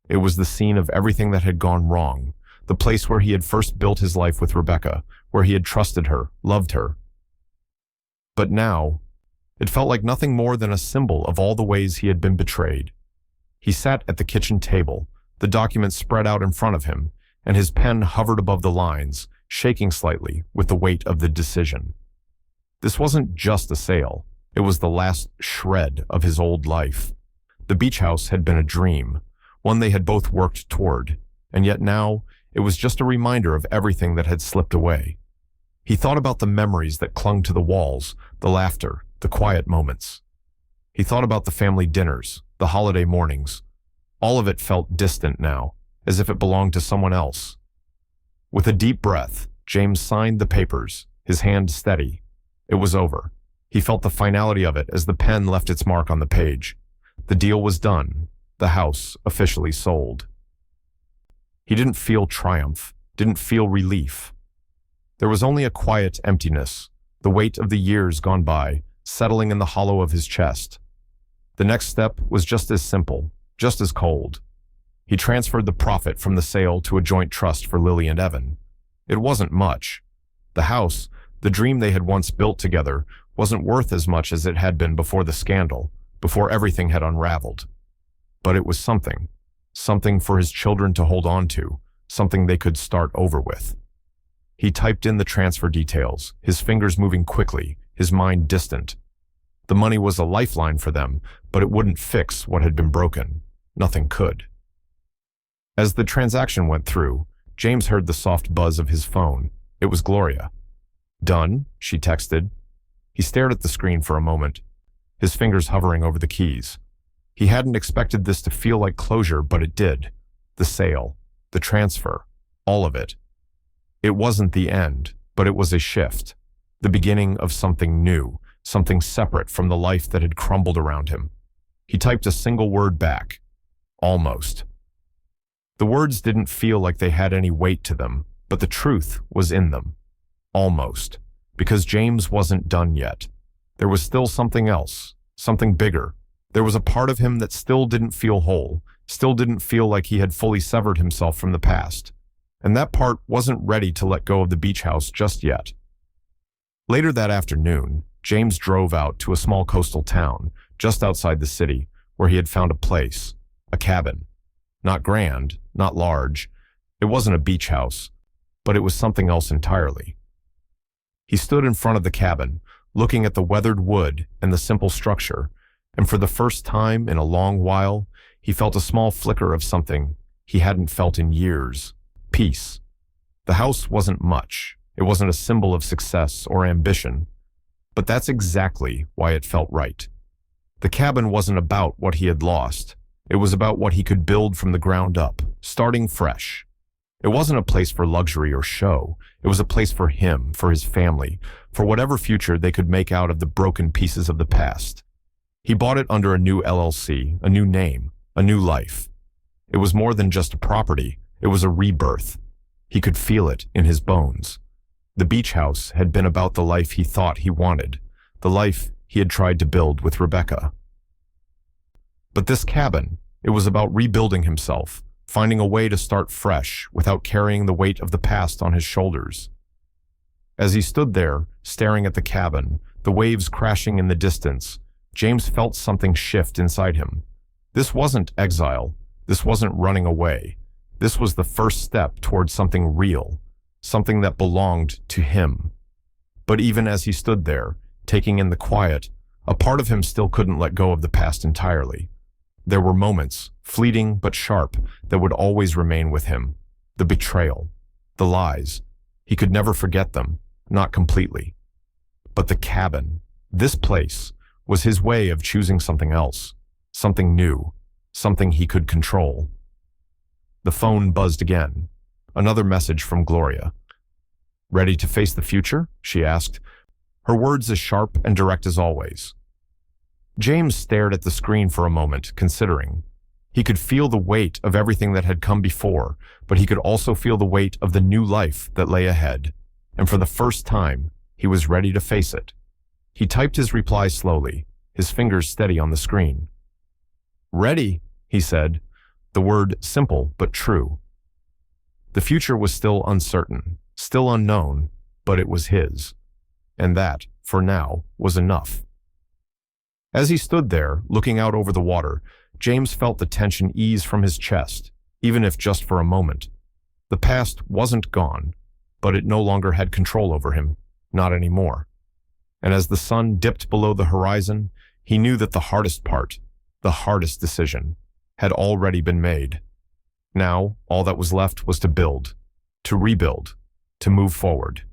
It was the scene of everything that had gone wrong, the place where he had first built his life with Rebecca, where he had trusted her, loved her. But now, it felt like nothing more than a symbol of all the ways he had been betrayed. He sat at the kitchen table, the documents spread out in front of him, and his pen hovered above the lines, shaking slightly with the weight of the decision. This wasn't just a sale, it was the last shred of his old life. The beach house had been a dream, one they had both worked toward, and yet now it was just a reminder of everything that had slipped away. He thought about the memories that clung to the walls, the laughter, the quiet moments. He thought about the family dinners, the holiday mornings. All of it felt distant now, as if it belonged to someone else. With a deep breath, James signed the papers, his hand steady. It was over. He felt the finality of it as the pen left its mark on the page. The deal was done. The house officially sold. He didn't feel triumph, didn't feel relief. There was only a quiet emptiness, the weight of the years gone by, settling in the hollow of his chest. The next step was just as simple, just as cold. He transferred the profit from the sale to a joint trust for Lily and Evan. It wasn't much. The house, the dream they had once built together, wasn't worth as much as it had been before the scandal, before everything had unraveled. But it was something. Something for his children to hold on to, something they could start over with. He typed in the transfer details, his fingers moving quickly, his mind distant. The money was a lifeline for them, but it wouldn't fix what had been broken. Nothing could. As the transaction went through, James heard the soft buzz of his phone. It was Gloria. "Done," she texted. He stared at the screen for a moment, his fingers hovering over the keys. He hadn't expected this to feel like closure, but it did. The sale, the transfer, all of it. It wasn't the end, but it was a shift. The beginning of something new, something separate from the life that had crumbled around him. He typed a single word back. Almost. The words didn't feel like they had any weight to them, but the truth was in them. Almost. Because James wasn't done yet. There was still something else, something bigger. There was a part of him that still didn't feel whole, still didn't feel like he had fully severed himself from the past. And that part wasn't ready to let go of the beach house just yet. Later that afternoon, James drove out to a small coastal town, just outside the city, where he had found a place, a cabin. Not grand, not large. It wasn't a beach house, but it was something else entirely. He stood in front of the cabin, looking at the weathered wood and the simple structure, and for the first time in a long while, he felt a small flicker of something he hadn't felt in years. Peace. The house wasn't much. It wasn't a symbol of success or ambition, but that's exactly why it felt right. The cabin wasn't about what he had lost. It was about what he could build from the ground up, starting fresh. It wasn't a place for luxury or show. It was a place for him, for his family, for whatever future they could make out of the broken pieces of the past. He bought it under a new LLC, a new name, a new life. It was more than just a property. It was a rebirth. He could feel it in his bones. The beach house had been about the life he thought he wanted, the life he had tried to build with Rebecca. But this cabin, it was about rebuilding himself, finding a way to start fresh without carrying the weight of the past on his shoulders. As he stood there, staring at the cabin, the waves crashing in the distance, James felt something shift inside him. This wasn't exile. This wasn't running away. This was the first step towards something real, something that belonged to him. But even as he stood there, taking in the quiet, a part of him still couldn't let go of the past entirely. There were moments, fleeting but sharp, that would always remain with him. The betrayal, the lies. He could never forget them, not completely. But the cabin, this place, was his way of choosing something else, something new, something he could control. The phone buzzed again. Another message from Gloria. "Ready to face the future?" she asked, her words as sharp and direct as always. James stared at the screen for a moment, considering. He could feel the weight of everything that had come before, but he could also feel the weight of the new life that lay ahead. And for the first time, he was ready to face it. He typed his reply slowly, his fingers steady on the screen. "Ready," he said, the word simple but true. The future was still uncertain, still unknown, but it was his. And that, for now, was enough. As he stood there, looking out over the water, James felt the tension ease from his chest, even if just for a moment. The past wasn't gone, but it no longer had control over him, not anymore. And as the sun dipped below the horizon, he knew that the hardest part, the hardest decision, had already been made. Now, all that was left was to build, to rebuild, to move forward.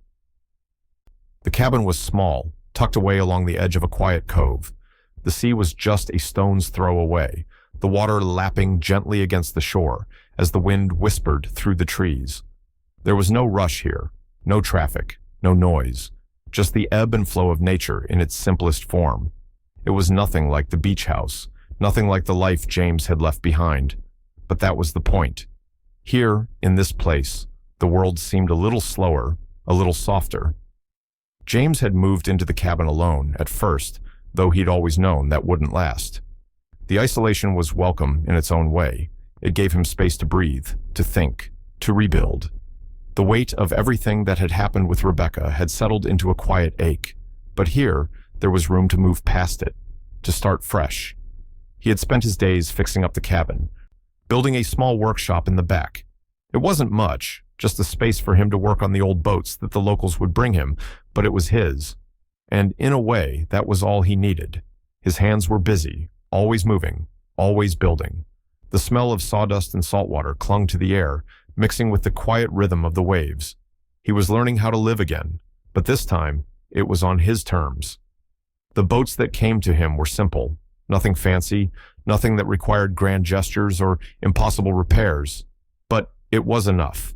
The cabin was small, tucked away along the edge of a quiet cove. The sea was just a stone's throw away, the water lapping gently against the shore as the wind whispered through the trees. There was no rush here, No traffic, no noise, just the ebb and flow of nature in its simplest form. It was nothing like the beach house, nothing like the life James had left behind. But that was the point. Here, in this place, the world seemed a little slower, a little softer. James had moved into the cabin alone at first, though he'd always known that wouldn't last. The isolation was welcome in its own way. It gave him space to breathe, to think, to rebuild. The weight of everything that had happened with Rebecca had settled into a quiet ache, but here there was room to move past it, to start fresh. He had spent his days fixing up the cabin, building a small workshop in the back. It wasn't much, just a space for him to work on the old boats that the locals would bring him, but it was his. And in a way, that was all he needed. His hands were busy, always moving, always building. The smell of sawdust and saltwater clung to the air, mixing with the quiet rhythm of the waves. He was learning how to live again, but this time, it was on his terms. The boats that came to him were simple, nothing fancy, nothing that required grand gestures or impossible repairs. But it was enough.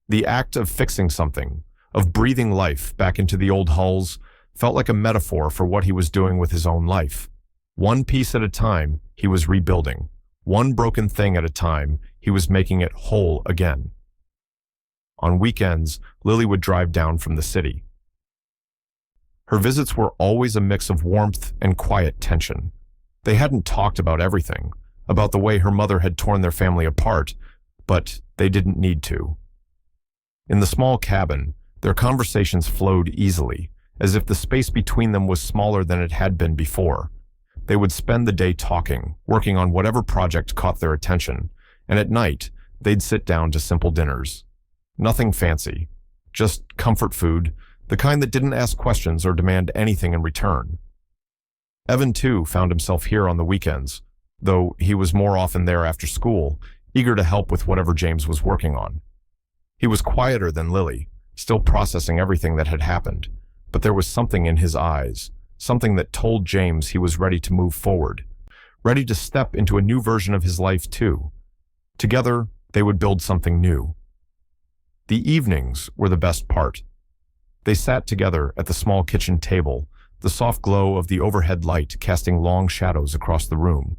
The act of fixing something, of breathing life back into the old hulls, felt like a metaphor for what he was doing with his own life. One piece at a time, he was rebuilding. One broken thing at a time, he was making it whole again. On weekends, Lily would drive down from the city. Her visits were always a mix of warmth and quiet tension. They hadn't talked about everything, about the way her mother had torn their family apart, but they didn't need to. In the small cabin, their conversations flowed easily, as if the space between them was smaller than it had been before. They would spend the day talking, working on whatever project caught their attention, and at night, they'd sit down to simple dinners. Nothing fancy, just comfort food, the kind that didn't ask questions or demand anything in return. Evan, too, found himself here on the weekends, though he was more often there after school, eager to help with whatever James was working on. He was quieter than Lily, still processing everything that had happened, but there was something in his eyes, something that told James he was ready to move forward, ready to step into a new version of his life too. Together, they would build something new. The evenings were the best part. They sat together at the small kitchen table, the soft glow of the overhead light casting long shadows across the room.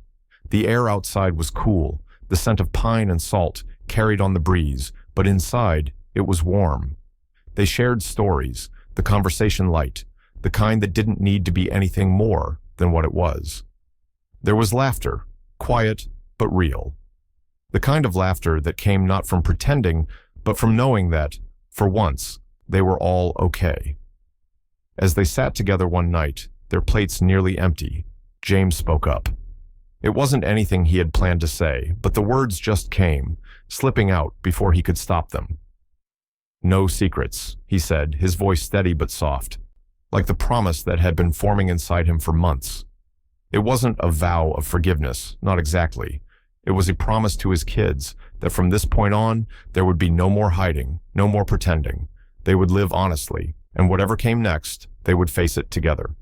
The air outside was cool, the scent of pine and salt carried on the breeze, but inside it was warm. They shared stories, the conversation light, the kind that didn't need to be anything more than what it was. There was laughter, quiet but real. The kind of laughter that came not from pretending, but from knowing that, for once, they were all okay. As they sat together one night, their plates nearly empty, James spoke up. It wasn't anything he had planned to say, but the words just came, slipping out before he could stop them. "No secrets," he said, his voice steady but soft, like the promise that had been forming inside him for months. It wasn't a vow of forgiveness, not exactly. It was a promise to his kids that from this point on, there would be no more hiding, no more pretending. They would live honestly, and whatever came next, they would face it together.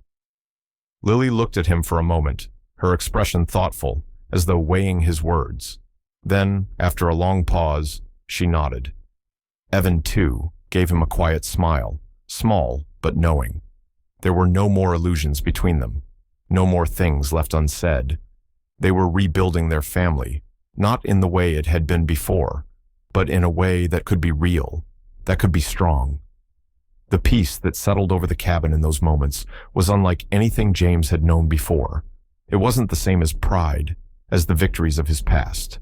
Lily looked at him for a moment, her expression thoughtful, as though weighing his words. Then, after a long pause, she nodded. Evan, too, gave him a quiet smile, small but knowing. There were no more illusions between them, no more things left unsaid. They were rebuilding their family, not in the way it had been before, but in a way that could be real, that could be strong. The peace that settled over the cabin in those moments was unlike anything James had known before. It wasn't the same as pride, as the victories of his past.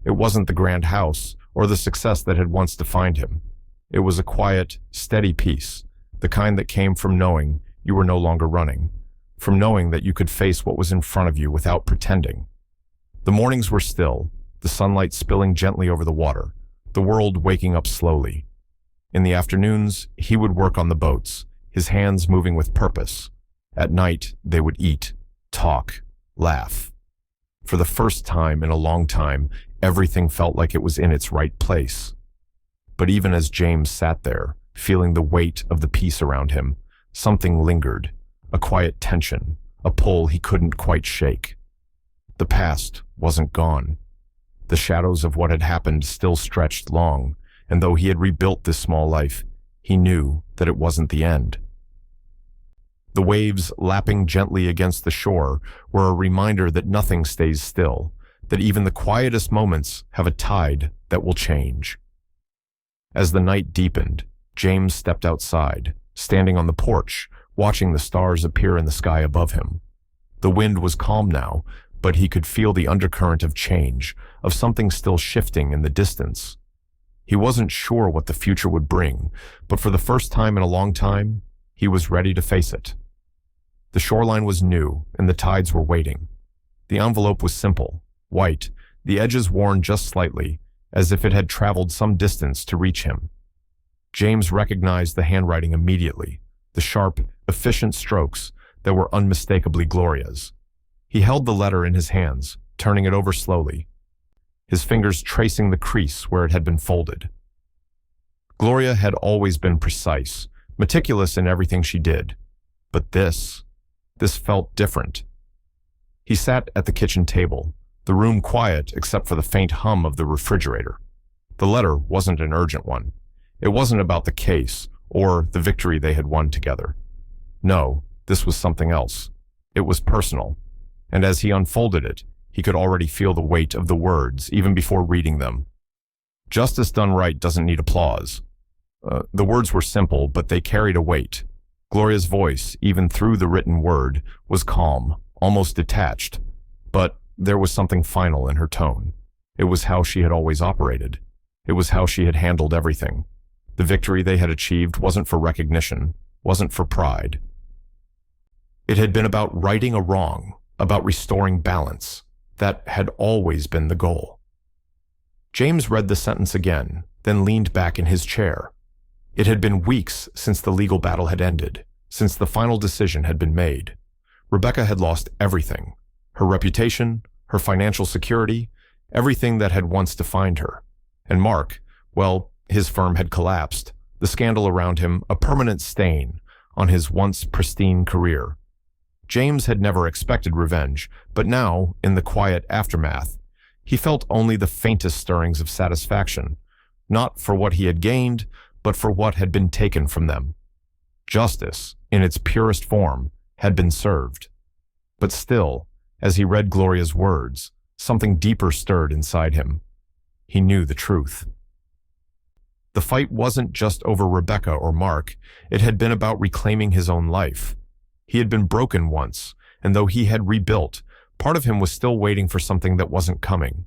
It wasn't the grand house or the success that had once defined him. It was a quiet, steady peace, the kind that came from knowing you were no longer running, from knowing that you could face what was in front of you without pretending. The mornings were still, the sunlight spilling gently over the water, the world waking up slowly. In the afternoons, he would work on the boats, his hands moving with purpose. At night, they would eat, talk, laugh. For the first time in a long time, everything felt like it was in its right place. But even as James sat there, feeling the weight of the peace around him, something lingered, a quiet tension, a pull he couldn't quite shake. The past wasn't gone. The shadows of what had happened still stretched long, and though he had rebuilt this small life, he knew that it wasn't the end. The waves lapping gently against the shore were a reminder that nothing stays still, that even the quietest moments have a tide that will change. As the night deepened, James stepped outside, standing on the porch, watching the stars appear in the sky above him. The wind was calm now, but he could feel the undercurrent of change, of something still shifting in the distance. He wasn't sure what the future would bring, but for the first time in a long time, he was ready to face it. The shoreline was new, and the tides were waiting. The envelope was simple, white, the edges worn just slightly, as if it had traveled some distance to reach him. James recognized the handwriting immediately, the sharp, efficient strokes that were unmistakably Gloria's. He held the letter in his hands, turning it over slowly, his fingers tracing the crease where it had been folded. Gloria had always been precise, meticulous in everything she did, but this felt different. He sat at the kitchen table, the room quiet except for the faint hum of the refrigerator. The letter wasn't an urgent one. It wasn't about the case or the victory they had won together. No, this was something else. It was personal, and as he unfolded it, he could already feel the weight of the words even before reading them. Justice done right doesn't need applause. The words were simple, but they carried a weight. Gloria's voice, even through the written word, was calm, almost detached, but there was something final in her tone. It was how she had always operated. It was how she had handled everything. The victory they had achieved wasn't for recognition, wasn't for pride. It had been about righting a wrong, about restoring balance. That had always been the goal. James read the sentence again, then leaned back in his chair. It had been weeks since the legal battle had ended, since the final decision had been made. Rebecca had lost everything. Her reputation, her financial security, everything that had once defined her. And Mark, well, his firm had collapsed, the scandal around him a permanent stain on his once pristine career. James had never expected revenge, but now, in the quiet aftermath, he felt only the faintest stirrings of satisfaction, not for what he had gained, but for what had been taken from them. Justice, in its purest form, had been served. But still, as he read Gloria's words, something deeper stirred inside him. He knew the truth. The fight wasn't just over Rebecca or Mark, it had been about reclaiming his own life. He had been broken once, and though he had rebuilt, part of him was still waiting for something that wasn't coming.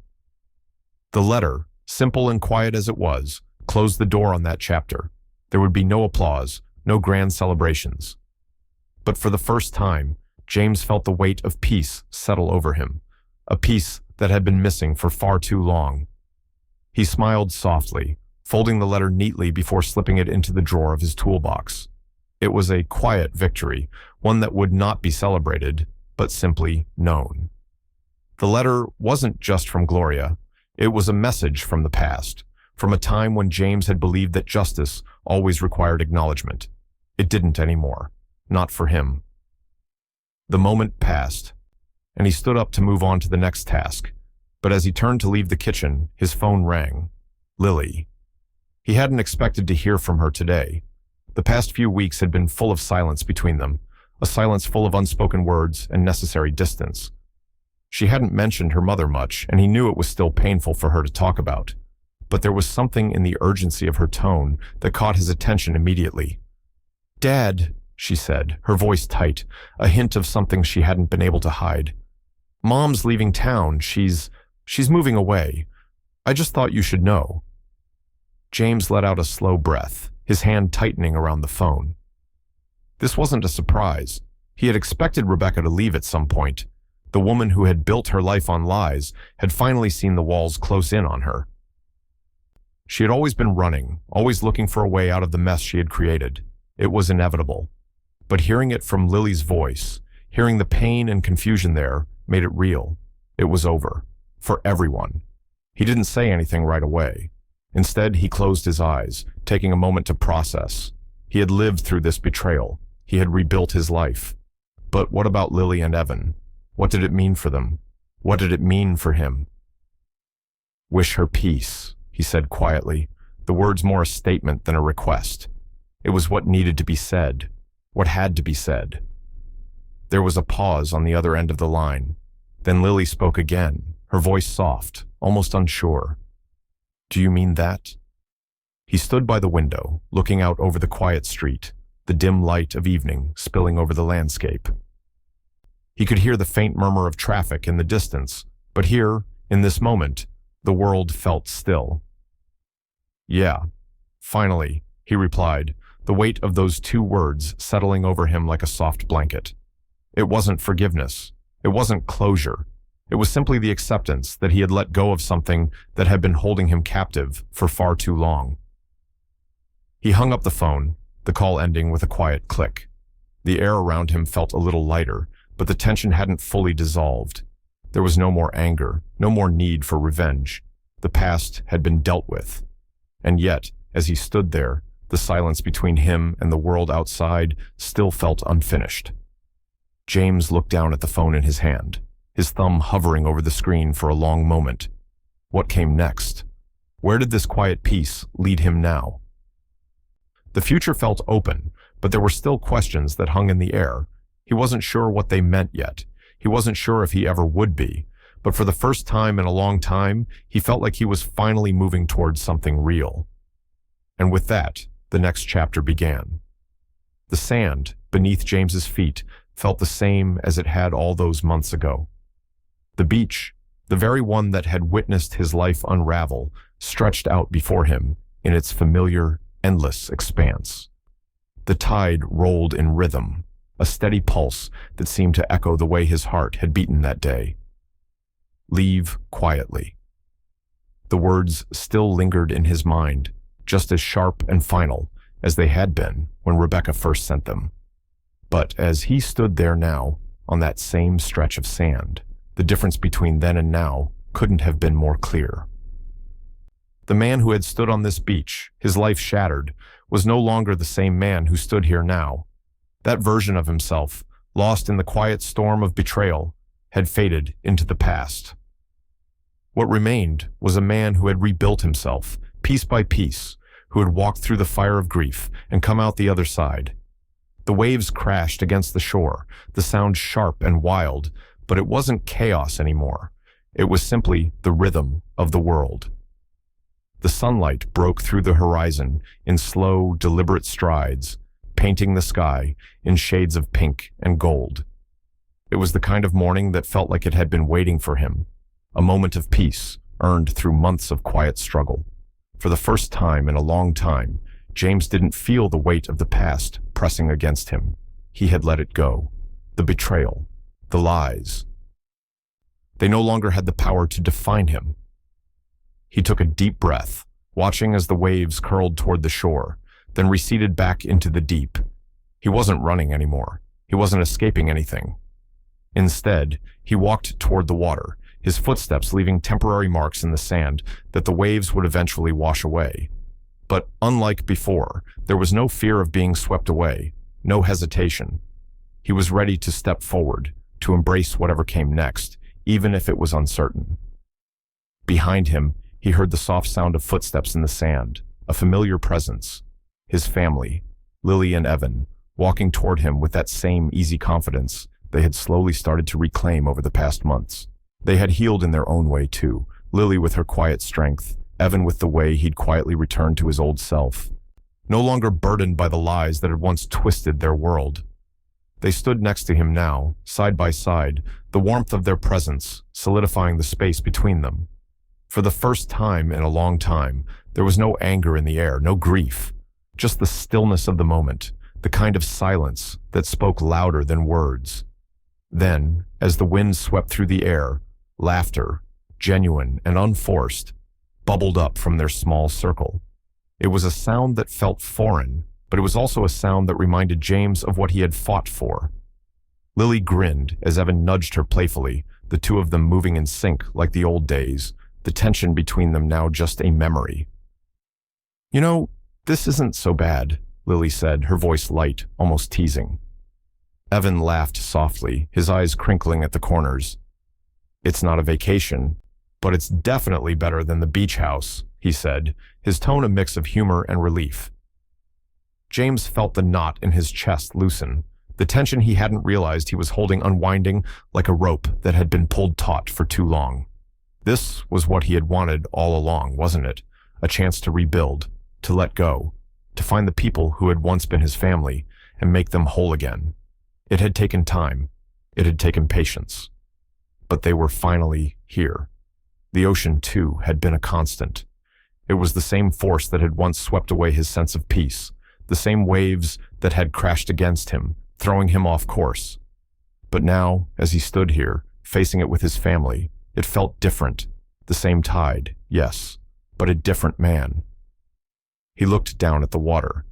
The letter, simple and quiet as it was, closed the door on that chapter. There would be no applause, no grand celebrations. But for the first time, James felt the weight of peace settle over him, a peace that had been missing for far too long. He smiled softly, folding the letter neatly before slipping it into the drawer of his toolbox. It was a quiet victory, one that would not be celebrated, but simply known. The letter wasn't just from Gloria. It was a message from the past, from a time when James had believed that justice always required acknowledgement. It didn't anymore. Not for him. The moment passed, and he stood up to move on to the next task. But as he turned to leave the kitchen, his phone rang. Lily. He hadn't expected to hear from her today. The past few weeks had been full of silence between them, a silence full of unspoken words and necessary distance. She hadn't mentioned her mother much, and he knew it was still painful for her to talk about. But there was something in the urgency of her tone that caught his attention immediately. "Dad," she said, her voice tight, a hint of something she hadn't been able to hide. "Mom's leaving town. She's moving away. I just thought you should know." James let out a slow breath, his hand tightening around the phone. This wasn't a surprise. He had expected Rebecca to leave at some point. The woman who had built her life on lies had finally seen the walls close in on her. She had always been running, always looking for a way out of the mess she had created. It was inevitable. But hearing it from Lily's voice, hearing the pain and confusion there, made it real. It was over. For everyone. He didn't say anything right away. Instead, he closed his eyes, taking a moment to process. He had lived through this betrayal. He had rebuilt his life. But what about Lily and Evan? What did it mean for them? What did it mean for him? "Wish her peace," he said quietly, the words more a statement than a request. It was what needed to be said, what had to be said. There was a pause on the other end of the line. Then Lily spoke again, her voice soft, almost unsure. "Do you mean that?" He stood by the window, looking out over the quiet street, the dim light of evening spilling over the landscape. He could hear the faint murmur of traffic in the distance, but here, in this moment, the world felt still. "Yeah, finally," he replied, the weight of those two words settling over him like a soft blanket. It wasn't forgiveness. It wasn't closure. It was simply the acceptance that he had let go of something that had been holding him captive for far too long. He hung up the phone, the call ending with a quiet click. The air around him felt a little lighter, but the tension hadn't fully dissolved. There was no more anger, no more need for revenge. The past had been dealt with. And yet, as he stood there, the silence between him and the world outside still felt unfinished. James looked down at the phone in his hand, his thumb hovering over the screen for a long moment. What came next? Where did this quiet peace lead him now? The future felt open, but there were still questions that hung in the air. He wasn't sure what they meant yet. He wasn't sure if he ever would be. But for the first time in a long time, he felt like he was finally moving towards something real. And with that, the next chapter began. The sand beneath James's feet felt the same as it had all those months ago. The beach, the very one that had witnessed his life unravel, stretched out before him in its familiar, endless expanse. The tide rolled in rhythm, a steady pulse that seemed to echo the way his heart had beaten that day. "Leave quietly." The words still lingered in his mind, just as sharp and final as they had been when Rebecca first sent them. But as he stood there now, on that same stretch of sand, the difference between then and now couldn't have been more clear. The man who had stood on this beach, his life shattered, was no longer the same man who stood here now. That version of himself, lost in the quiet storm of betrayal, had faded into the past. What remained was a man who had rebuilt himself, piece by piece, who had walked through the fire of grief and come out the other side. The waves crashed against the shore, the sound sharp and wild, but it wasn't chaos anymore. It was simply the rhythm of the world. The sunlight broke through the horizon in slow, deliberate strides, painting the sky in shades of pink and gold. It was the kind of morning that felt like it had been waiting for him, a moment of peace earned through months of quiet struggle. For the first time in a long time, James didn't feel the weight of the past pressing against him. He had let it go. The betrayal, the lies. They no longer had the power to define him. He took a deep breath, watching as the waves curled toward the shore, then receded back into the deep. He wasn't running anymore. He wasn't escaping anything. Instead, he walked toward the water, his footsteps leaving temporary marks in the sand that the waves would eventually wash away. But unlike before, there was no fear of being swept away, no hesitation. He was ready to step forward, to embrace whatever came next, even if it was uncertain. Behind him, he heard the soft sound of footsteps in the sand, a familiar presence. His family, Lily and Evan, walking toward him with that same easy confidence they had slowly started to reclaim over the past months. They had healed in their own way too, Lily with her quiet strength, Evan with the way he'd quietly returned to his old self, no longer burdened by the lies that had once twisted their world. They stood next to him now, side by side, the warmth of their presence solidifying the space between them. For the first time in a long time, there was no anger in the air, no grief, just the stillness of the moment, the kind of silence that spoke louder than words. Then, as the wind swept through the air, laughter, genuine and unforced, bubbled up from their small circle. It was a sound that felt foreign, but it was also a sound that reminded James of what he had fought for. Lily grinned as Evan nudged her playfully, the two of them moving in sync like the old days, the tension between them now just a memory. "You know, this isn't so bad," Lily said, her voice light, almost teasing. Evan laughed softly, his eyes crinkling at the corners. "It's not a vacation, but it's definitely better than the beach house," he said, his tone a mix of humor and relief. James felt the knot in his chest loosen, the tension he hadn't realized he was holding unwinding like a rope that had been pulled taut for too long. This was what he had wanted all along, wasn't it? A chance to rebuild, to let go, to find the people who had once been his family and make them whole again. It had taken time. It had taken patience. But they were finally here. The ocean, too, had been a constant. It was the same force that had once swept away his sense of peace, the same waves that had crashed against him, throwing him off course. But now, as he stood here, facing it with his family, it felt different. The same tide, yes, but a different man. He looked down at the water,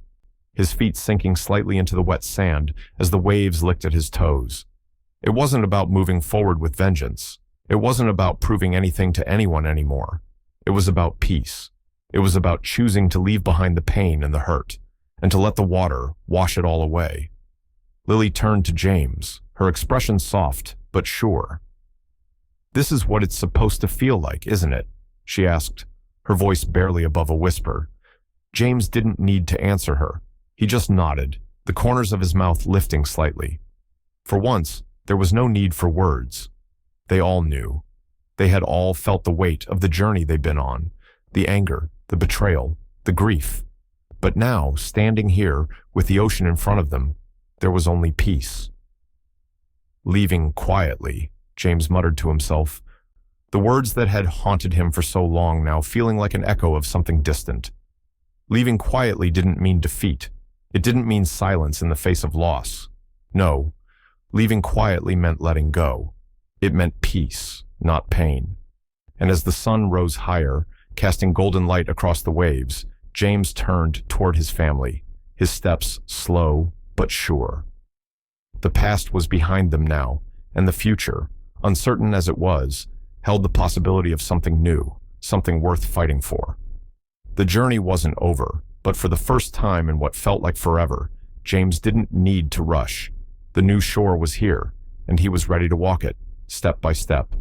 his feet sinking slightly into the wet sand as the waves licked at his toes. It wasn't about moving forward with vengeance. It wasn't about proving anything to anyone anymore. It was about peace. It was about choosing to leave behind the pain and the hurt, and to let the water wash it all away. Lily turned to James, her expression soft but sure. "This is what it's supposed to feel like, isn't it?" she asked, her voice barely above a whisper. James didn't need to answer her. He just nodded, the corners of his mouth lifting slightly. For once, there was no need for words. They all knew. They had all felt the weight of the journey they'd been on, the anger, the betrayal, the grief. But now, standing here, with the ocean in front of them, there was only peace. "Leaving quietly," James muttered to himself, the words that had haunted him for so long now feeling like an echo of something distant. Leaving quietly didn't mean defeat. It didn't mean silence in the face of loss. No, leaving quietly meant letting go. It meant peace, not pain. And as the sun rose higher, casting golden light across the waves, James turned toward his family, his steps slow but sure. The past was behind them now, and the future, uncertain as it was, held the possibility of something new, something worth fighting for. The journey wasn't over, but for the first time in what felt like forever, James didn't need to rush. The new shore was here, and he was ready to walk it, step by step,